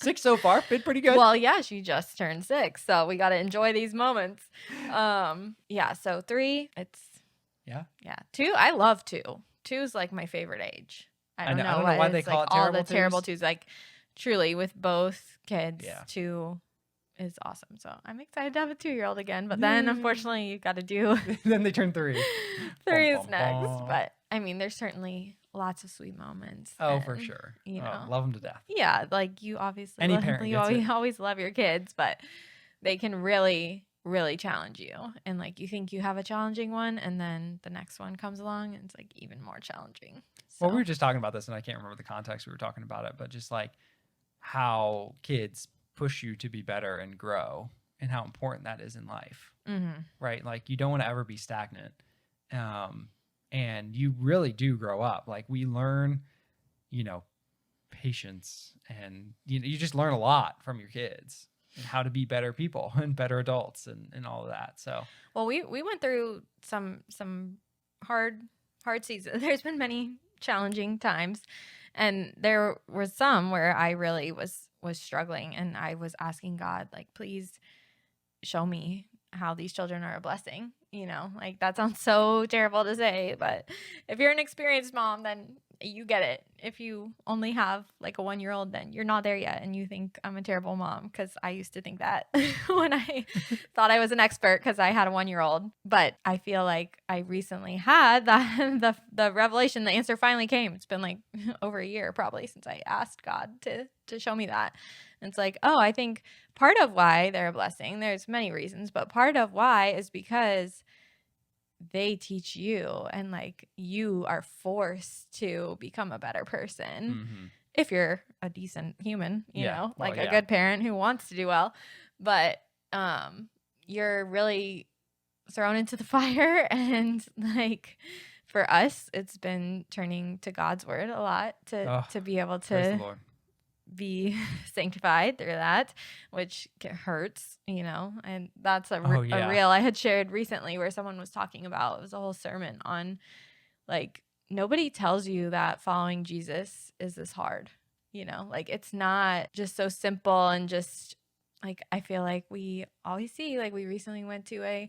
Speaker 1: 6 so far, been pretty good.
Speaker 2: Well, yeah, she just turned 6, so we got to enjoy these moments. Yeah, so 3, it's yeah. 2, I love 2. 2 is like my favorite age. I don't know why they call it all the terrible twos. Like, truly, with both kids, 2 is awesome. So I'm excited to have a 2-year-old again. But then unfortunately you got to do
Speaker 1: Then they turn 3.
Speaker 2: 3 is
Speaker 1: Bum, bum,
Speaker 2: next.
Speaker 1: bum.
Speaker 2: But I mean, there's certainly lots of sweet moments.
Speaker 1: Oh, for
Speaker 2: and,
Speaker 1: sure.
Speaker 2: You know,
Speaker 1: love them to death.
Speaker 2: yeah, like you obviously
Speaker 1: Any parent
Speaker 2: you
Speaker 1: gets it.
Speaker 2: always love your kids, but they can really, really challenge you. And like you think you have a challenging one, and then the next one comes along and it's like even more challenging. So.
Speaker 1: Well, we were just talking about this, and I can't remember the context we were talking about it, but just like how kids push you to be better and grow, and how important that is in life, right? Like you don't want to ever be stagnant, and you really do grow up. Like we learn, patience, and you just learn a lot from your kids and how to be better people and better adults and all of that. So,
Speaker 2: well, we went through some hard seasons. There's been many challenging times, and there was some where I really was struggling, and I was asking God, like, please show me how these children are a blessing. Like that sounds so terrible to say, but if you're an experienced mom, then you get it. If you only have like a 1-year-old, then you're not there yet, and you think I'm a terrible mom, because I used to think that when I thought I was an expert because I had a 1-year-old. But I feel like I recently had that the revelation, the answer finally came. It's been like over a year probably since I asked God to show me that. And it's like, oh, I think part of why they're a blessing, there's many reasons, but part of why is because they teach you, and like you are forced to become a better person if you're a decent human, like a good parent who wants to do well. But you're really thrown into the fire, and like for us, it's been turning to God's word a lot to be able to be sanctified through that, which hurts, and that's a reel I had shared recently where someone was talking about, it was a whole sermon on like, nobody tells you that following Jesus is this hard, like it's not just so simple. And just like, I feel like we always see, like we recently went to a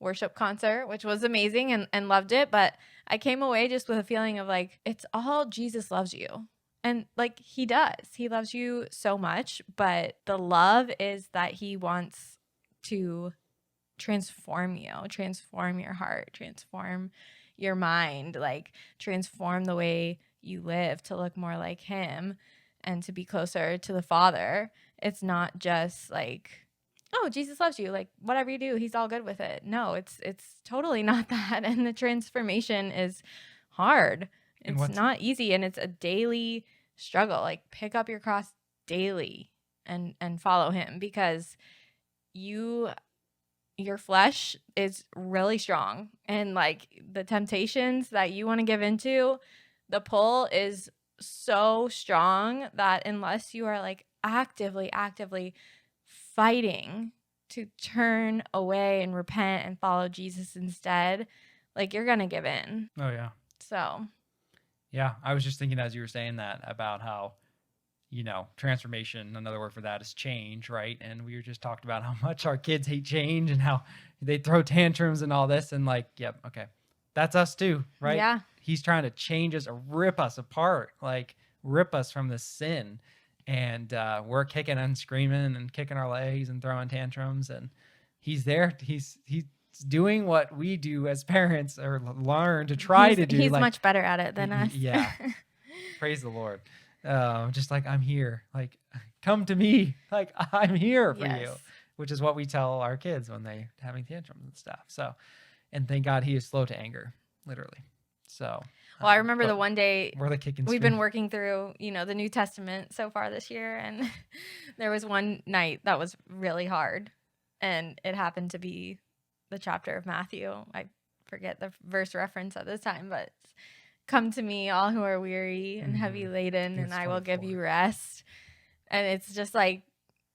Speaker 2: worship concert, which was amazing and loved it, but I came away just with a feeling of like, it's all Jesus loves you. And like he does, he loves you so much, but the love is that he wants to transform you, transform your heart, transform your mind, like transform the way you live to look more like him and to be closer to the Father. It's not just like, oh, Jesus loves you, like whatever you do, he's all good with it. No, it's totally not that. And the transformation is hard. It's not easy, and it's a daily struggle. Like pick up your cross daily and follow him, because your flesh is really strong, and like the temptations that you want to give into, the pull is so strong that unless you are like actively fighting to turn away and repent and follow Jesus instead, like you're gonna give in.
Speaker 1: Oh yeah.
Speaker 2: So
Speaker 1: yeah, I was just thinking as you were saying that about how, transformation, another word for that is change, right? And we were just talked about how much our kids hate change and how they throw tantrums and all this. And like, yep, okay. That's us too, right?
Speaker 2: Yeah.
Speaker 1: He's trying to change us or rip us apart, like rip us from this sin. And we're kicking and screaming and kicking our legs and throwing tantrums. And he's there. He's doing what we do as parents or learn to try to do.
Speaker 2: He's like, much better at it than us.
Speaker 1: Yeah. Praise the Lord. Just like, I'm here, like, come to me. Like I'm here for you, which is what we tell our kids when they having tantrums and stuff. So, and thank God he is slow to anger, literally. So,
Speaker 2: well, I remember the one day
Speaker 1: we're the kicking.
Speaker 2: We've been working through, the New Testament so far this year. And there was one night that was really hard, and it happened to be the chapter of Matthew. I forget the verse reference at this time, but come to me, all who are weary and heavy laden, and I will give you rest. And it's just like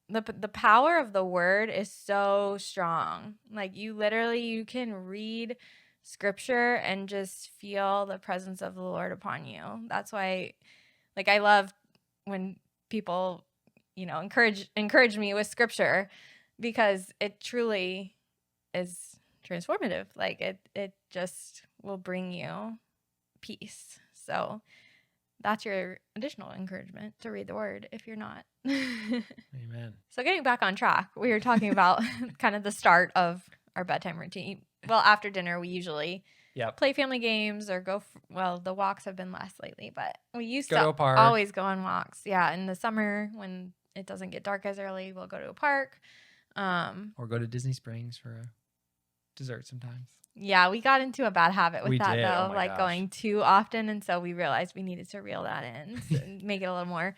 Speaker 2: the power of the word is so strong. Like you can read scripture and just feel the presence of the Lord upon you. That's why, like, I love when people, encourage me with scripture, because it truly is transformative. Like it just will bring you peace. So that's your additional encouragement to read the word if you're not.
Speaker 1: Amen.
Speaker 2: So getting back on track, we were talking about kind of the start of our bedtime routine. Well, after dinner, we usually play family games or well, the walks have been less lately, but we used to always go on walks. Yeah, in the summer when it doesn't get dark as early, we'll go to a park.
Speaker 1: Or go to Disney Springs for a dessert sometimes.
Speaker 2: Yeah, we got into a bad habit with that,
Speaker 1: did.
Speaker 2: though,
Speaker 1: Oh
Speaker 2: like
Speaker 1: gosh.
Speaker 2: going too often. And so we realized we needed to reel that in and make it a little more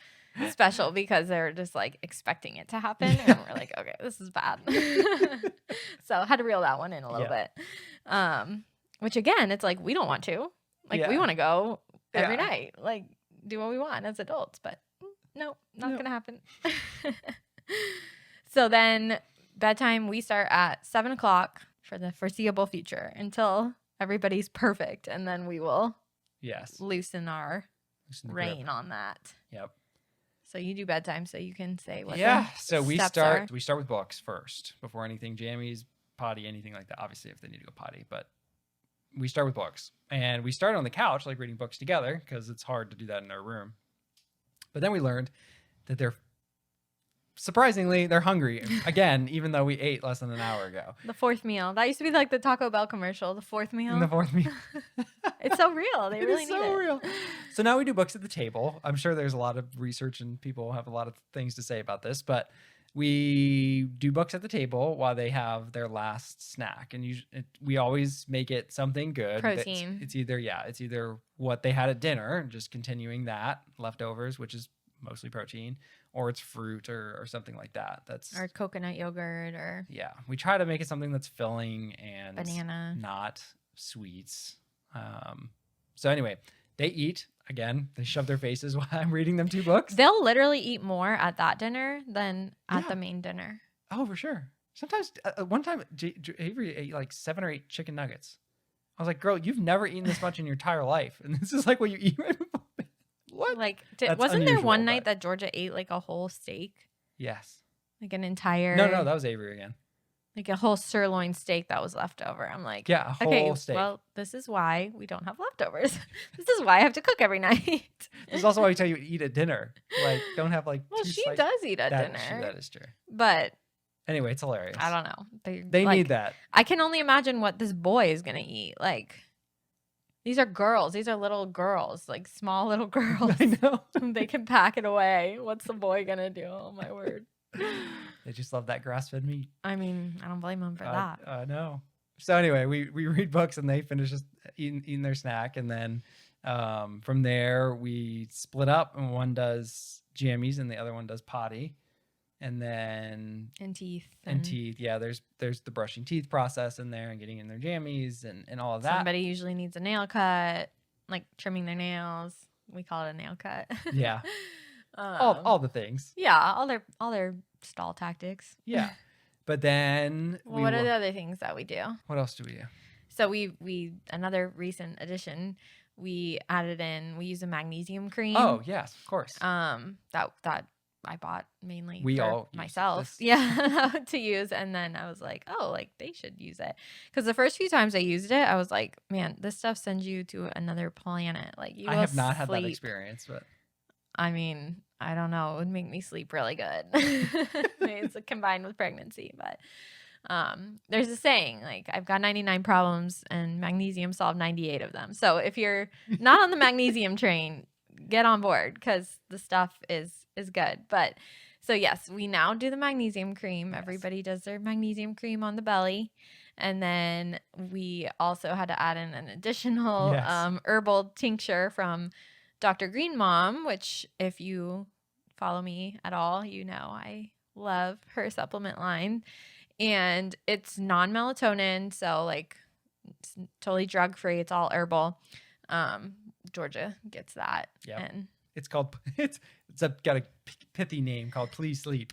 Speaker 2: special because they're just like expecting it to happen. And we're like, okay, this is bad. So had to reel that one in a little bit. Which again, it's like, we don't want to. Like, we want to go every night, like do what we want as adults. But no, not going to happen. So then bedtime, we start at 7:00 for the foreseeable future until everybody's perfect. And then we will loosen our rein on that.
Speaker 1: Yep.
Speaker 2: So you do bedtime so you can say what
Speaker 1: so we
Speaker 2: steps
Speaker 1: start
Speaker 2: are.
Speaker 1: We start with books first before anything, jammies, potty, anything like that. Obviously if they need to go potty, but we start with books. And we start on the couch, like reading books together, because it's hard to do that in our room. But then we learned that surprisingly, they're hungry again, even though we ate less than an hour ago.
Speaker 2: The fourth meal. That used to be like the Taco Bell commercial, the fourth meal.
Speaker 1: And the fourth meal.
Speaker 2: It's so real. They really need it.
Speaker 1: Real. So now we do books at the table. I'm sure there's a lot of research and people have a lot of things to say about this, but we do books at the table while they have their last snack. And we always make it something good.
Speaker 2: Protein.
Speaker 1: It's either what they had at dinner, just continuing that, leftovers, which is mostly protein, or it's fruit or something like that. Or
Speaker 2: coconut yogurt or
Speaker 1: we try to make it something that's filling and
Speaker 2: banana,
Speaker 1: not sweets. So anyway, they eat again. They shove their faces while I'm reading them 2 books.
Speaker 2: They'll literally eat more at that dinner than at the main dinner.
Speaker 1: Oh, for sure. Sometimes one time Avery ate like 7 or 8 chicken nuggets. I was like, girl, you've never eaten this much in your entire life, and this is like what you eat right before bed. What?
Speaker 2: Like, wasn't there one night that Georgia ate like a whole steak?
Speaker 1: Yes.
Speaker 2: Like an entire...
Speaker 1: No, that was Avery again.
Speaker 2: Like a whole sirloin steak that was left over. I'm like...
Speaker 1: Yeah, a whole steak.
Speaker 2: Well, this is why we don't have leftovers. This is why I have to cook every night.
Speaker 1: This is also why we tell you to eat at dinner. Like, don't have like...
Speaker 2: Well, she does eat at dinner.
Speaker 1: That is true.
Speaker 2: But...
Speaker 1: Anyway, it's hilarious.
Speaker 2: I don't know.
Speaker 1: They need that.
Speaker 2: I can only imagine what this boy is going to eat. Like... These are girls. These are little girls, like small little girls.
Speaker 1: I know.
Speaker 2: They can pack it away. What's the boy going to do? Oh, my word.
Speaker 1: They just love that grass-fed meat.
Speaker 2: I mean, I don't blame them for that.
Speaker 1: I know. So anyway, we read books and they finish just eating their snack. And then from there, we split up and one does jammies and the other one does potty. And then...
Speaker 2: And teeth.
Speaker 1: And teeth. Yeah, there's the brushing teeth process in there and getting in their jammies and all of that.
Speaker 2: Somebody usually needs a nail cut, like trimming their nails. We call it a nail cut.
Speaker 1: Yeah. All the things.
Speaker 2: Yeah, all their stall tactics.
Speaker 1: Yeah. But then...
Speaker 2: What are the other things that we do?
Speaker 1: What else do we do?
Speaker 2: So we another recent addition, we added in, we use a magnesium cream.
Speaker 1: Oh, yes, of course.
Speaker 2: That I bought mainly
Speaker 1: for
Speaker 2: myself. Yeah, to use. And then I was like, oh, like they should use it. Because the first few times I used it, I was like, man, this stuff sends you to another planet. Like I
Speaker 1: have not had that experience, but
Speaker 2: I mean, I don't know. It would make me sleep really good. It's combined with pregnancy. But there's a saying, like, I've got 99 problems and magnesium solved 98 of them. So if you're not on the magnesium train, get on board because the stuff is good. But so yes, we now do the magnesium cream. Yes. Everybody does their magnesium cream on the belly. And then we also had to add in an additional herbal tincture from Dr. Green Mom, which if you follow me at all, you know I love her supplement line. And it's non-melatonin, so like it's totally drug-free. It's all herbal. Georgia gets that.
Speaker 1: Yeah.
Speaker 2: And
Speaker 1: it's got a pithy name called Please Sleep.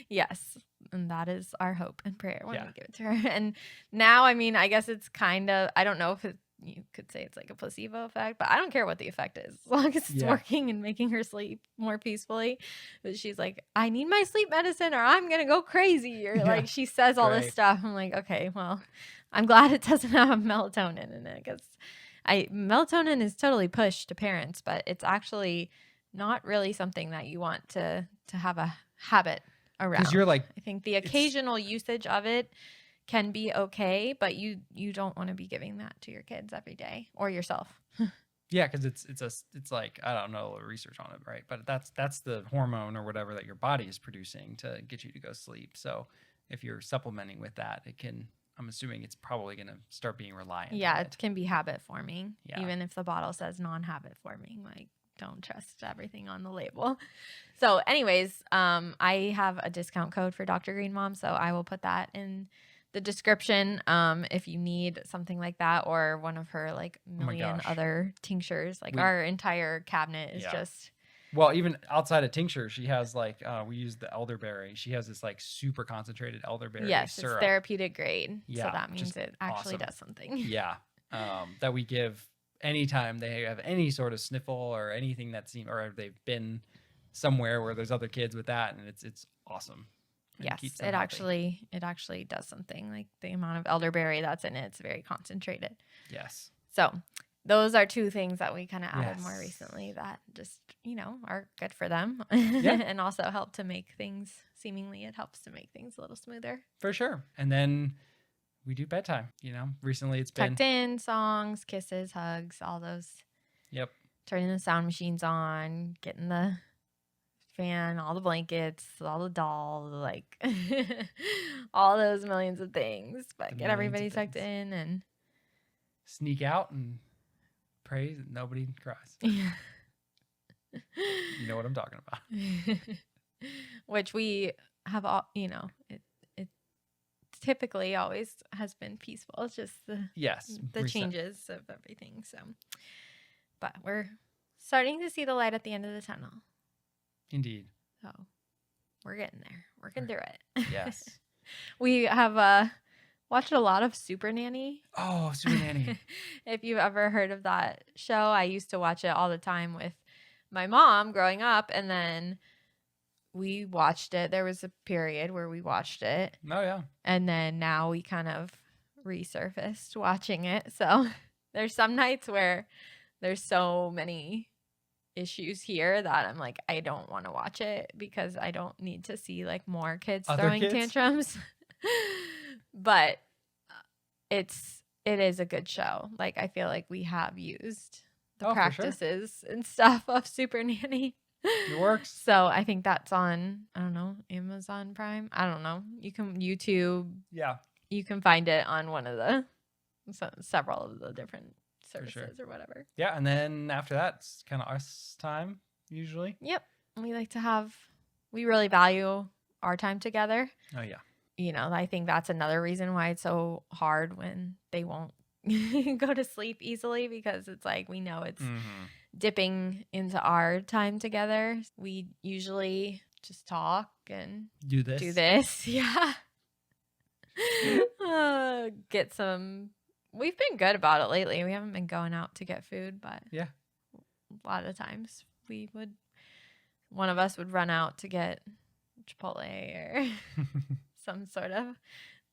Speaker 2: Yes. And that is our hope and prayer when we give it to her. And now, I mean, I guess it's kind of, I don't know if you could say it's like a placebo effect, but I don't care what the effect is as long as it's working and making her sleep more peacefully. But she's like, I need my sleep medicine or I'm going to go crazy. Or like she says all this stuff. I'm like, okay, well, I'm glad it doesn't have melatonin in it because Melatonin is totally pushed to parents, but it's actually not really something that you want to have a habit around.
Speaker 1: Because you're like,
Speaker 2: I think the occasional usage of it can be okay, but you don't want to be giving that to your kids every day or yourself.
Speaker 1: yeah, because it's like, I don't know the research on it, right? But that's the hormone or whatever that your body is producing to get you to go sleep. So if you're supplementing with that, I'm assuming it's probably going to start being reliant.
Speaker 2: Yeah,
Speaker 1: on
Speaker 2: it can be habit forming.
Speaker 1: Yeah.
Speaker 2: Even if the bottle says non-habit forming, like don't trust everything on the label. So anyways, I have a discount code for Dr. Green Mom, so I will put that in the description if you need something like that, or one of her like million other tinctures. Like our entire cabinet is just...
Speaker 1: Well, even outside of tincture, she has like, we use the elderberry. She has this like super concentrated elderberry syrup.
Speaker 2: It's therapeutic grade.
Speaker 1: Yeah,
Speaker 2: so that means it actually does something.
Speaker 1: Yeah. That we give anytime they have any sort of sniffle or anything that or they've been somewhere where there's other kids with that, and it's awesome.
Speaker 2: Yes, it actually does something. Like the amount of elderberry that's in it's very concentrated.
Speaker 1: Yes.
Speaker 2: So those are two things that we kind of added more recently that just, are good for them. And also help to make things, seemingly it helps to make things a little smoother.
Speaker 1: For sure. And then we do bedtime, recently it's been
Speaker 2: tucked in, songs, kisses, hugs, all those.
Speaker 1: Yep.
Speaker 2: Turning the sound machines on, getting the fan, all the blankets, all the dolls, like all those millions of things. But get everybody tucked in and
Speaker 1: sneak out and pray that nobody cries.
Speaker 2: Yeah.
Speaker 1: You know what I'm talking about.
Speaker 2: Which we have all, it typically always has been peaceful. It's just the changes of everything. So, but we're starting to see the light at the end of the tunnel.
Speaker 1: Indeed.
Speaker 2: So we're getting there. Working through it.
Speaker 1: Yes.
Speaker 2: We have watched a lot of Super Nanny.
Speaker 1: Oh, Super Nanny.
Speaker 2: If you've ever heard of that show, I used to watch it all the time with my mom growing up, and then we watched it. There was a period where we watched it.
Speaker 1: Oh, yeah.
Speaker 2: And then now we kind of resurfaced watching it. So there's some nights where there's so many issues here that I'm like, I don't want to watch it because I don't need to see like more kids throwing tantrums. But it is a good show. Like I feel like we have used the practices and stuff of Super Nanny.
Speaker 1: It works.
Speaker 2: So I think that's on, I don't know, Amazon Prime. I don't know. You can YouTube.
Speaker 1: Yeah.
Speaker 2: You can find it on one of the several of the different services or whatever.
Speaker 1: Yeah, and then after that, it's kind of us time usually.
Speaker 2: Yep. We really value our time together.
Speaker 1: Oh yeah.
Speaker 2: I think that's another reason why it's so hard when they won't go to sleep easily, because it's like we know it's dipping into our time together. We usually just talk and
Speaker 1: do this.
Speaker 2: Yeah. Get some. We've been good about it lately. We haven't been going out to get food, but
Speaker 1: yeah,
Speaker 2: a lot of times one of us would run out to get Chipotle or some sort of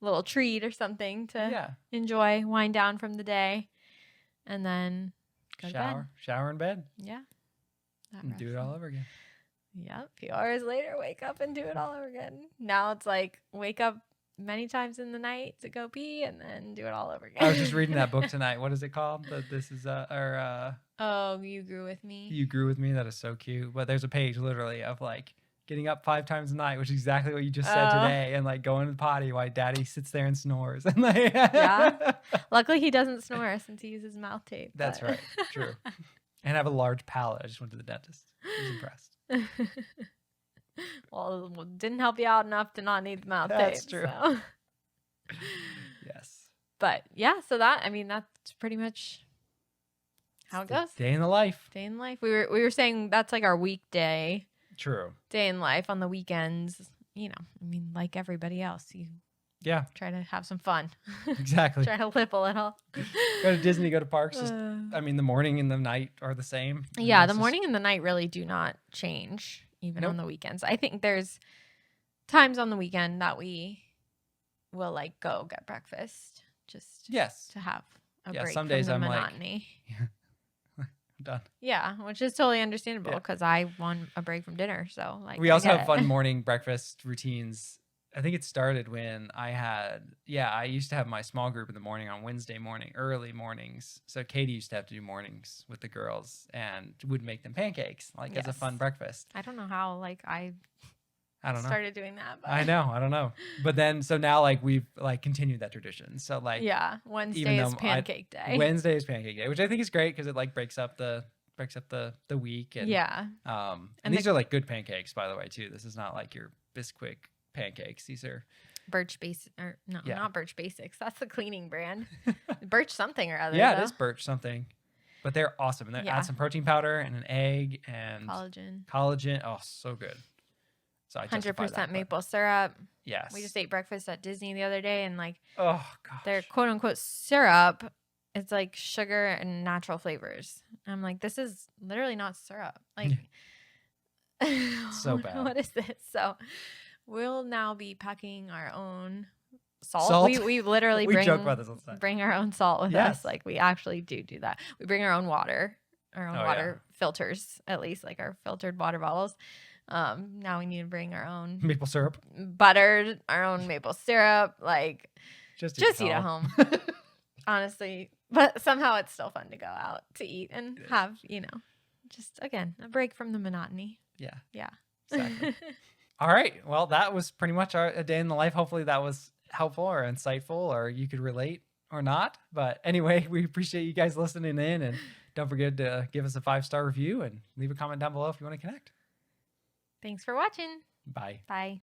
Speaker 2: little treat or something to enjoy, wind down from the day, and then go to bed.
Speaker 1: Shower in bed.
Speaker 2: Yeah.
Speaker 1: And do it all over again.
Speaker 2: Yeah. A few hours later, wake up and do it all over again. Now it's like wake up many times in the night to go pee and then do it all over again.
Speaker 1: I was just reading that book tonight. What is it called? This is
Speaker 2: Oh, You Grew With Me.
Speaker 1: You Grew With Me. That is so cute. But there's a page literally of like getting up 5 times a night, which is exactly what you just said today, and like going to the potty while daddy sits there and snores. And like
Speaker 2: yeah. Luckily he doesn't snore since he uses mouth tape.
Speaker 1: That's right. True. And have a large palate. I just went to the dentist. I was impressed.
Speaker 2: Well, didn't help you out enough to not need the mouth tape.
Speaker 1: That's true.
Speaker 2: So.
Speaker 1: Yes.
Speaker 2: But yeah, so that's pretty much how it goes.
Speaker 1: Day in the life.
Speaker 2: Day in life. We were saying that's like our weekday.
Speaker 1: True.
Speaker 2: Day in life. On the weekends, like everybody else, you try to have some fun.
Speaker 1: Exactly.
Speaker 2: Try to live a little.
Speaker 1: Go to Disney, go to parks. The morning and the night are the same.
Speaker 2: Yeah, the morning and the night really do not change. Even on the weekends. I think there's times on the weekend that we will like go get breakfast just to have a
Speaker 1: Yeah,
Speaker 2: break
Speaker 1: some
Speaker 2: from
Speaker 1: days
Speaker 2: the
Speaker 1: I'm like,
Speaker 2: monotony.
Speaker 1: I'm done.
Speaker 2: Yeah, which is totally understandable
Speaker 1: Yeah.
Speaker 2: because I want a break from dinner. So like,
Speaker 1: We
Speaker 2: I
Speaker 1: also
Speaker 2: get
Speaker 1: have fun
Speaker 2: it.
Speaker 1: morning breakfast routines. I think it started when I used to have my small group in the morning on Wednesday morning, early mornings. So Katie used to have to do mornings with the girls and would make them pancakes, like as a fun
Speaker 2: Yes.
Speaker 1: breakfast.
Speaker 2: I don't know how like I
Speaker 1: I don't know.
Speaker 2: started doing that, but
Speaker 1: I know. I don't know. But then, so now like we've like continued that tradition. So like,
Speaker 2: yeah,
Speaker 1: even
Speaker 2: Wednesday
Speaker 1: though
Speaker 2: is pancake day.
Speaker 1: Wednesday is pancake day, which I think is great because it like breaks up the week. And
Speaker 2: Yeah,
Speaker 1: and
Speaker 2: and
Speaker 1: these
Speaker 2: the
Speaker 1: are like good pancakes, by the way, too. This is not like your Bisquick pancakes. These are
Speaker 2: Birch Basic, or no,
Speaker 1: Yeah.
Speaker 2: not Birch Basics. That's the cleaning brand. Birch something or other.
Speaker 1: yeah, it
Speaker 2: though.
Speaker 1: is birch something, but they're awesome. And they
Speaker 2: Yeah.
Speaker 1: add some protein powder and an egg and
Speaker 2: Collagen.
Speaker 1: Oh, so good. So I
Speaker 2: 100% maple syrup.
Speaker 1: Yes.
Speaker 2: We just ate breakfast at Disney the other day, and like
Speaker 1: Oh gosh.
Speaker 2: their quote unquote syrup, it's like sugar and natural flavors. I'm like, this is literally not syrup. Like,
Speaker 1: So bad.
Speaker 2: What is this? So we'll now be packing our own salt.
Speaker 1: Salt?
Speaker 2: We literally
Speaker 1: We joke about this all the time.
Speaker 2: bring our own salt with
Speaker 1: Yes.
Speaker 2: us. Like we actually do that. We bring our own water,
Speaker 1: Oh,
Speaker 2: water filters, at least like our filtered water bottles. Now we need to bring our own
Speaker 1: Maple syrup.
Speaker 2: butter, our own maple syrup, like
Speaker 1: Just
Speaker 2: eat at home. Honestly, but somehow it's still fun to go out to eat and have, just again, a break from the monotony.
Speaker 1: Yeah.
Speaker 2: Yeah.
Speaker 1: Exactly. All right. Well, that was pretty much a day in the life. Hopefully that was helpful or insightful or you could relate or not. But anyway, we appreciate you guys listening in, and don't forget to give us a 5-star review and leave a comment down below if you want to connect.
Speaker 2: Thanks for watching.
Speaker 1: Bye.
Speaker 2: Bye.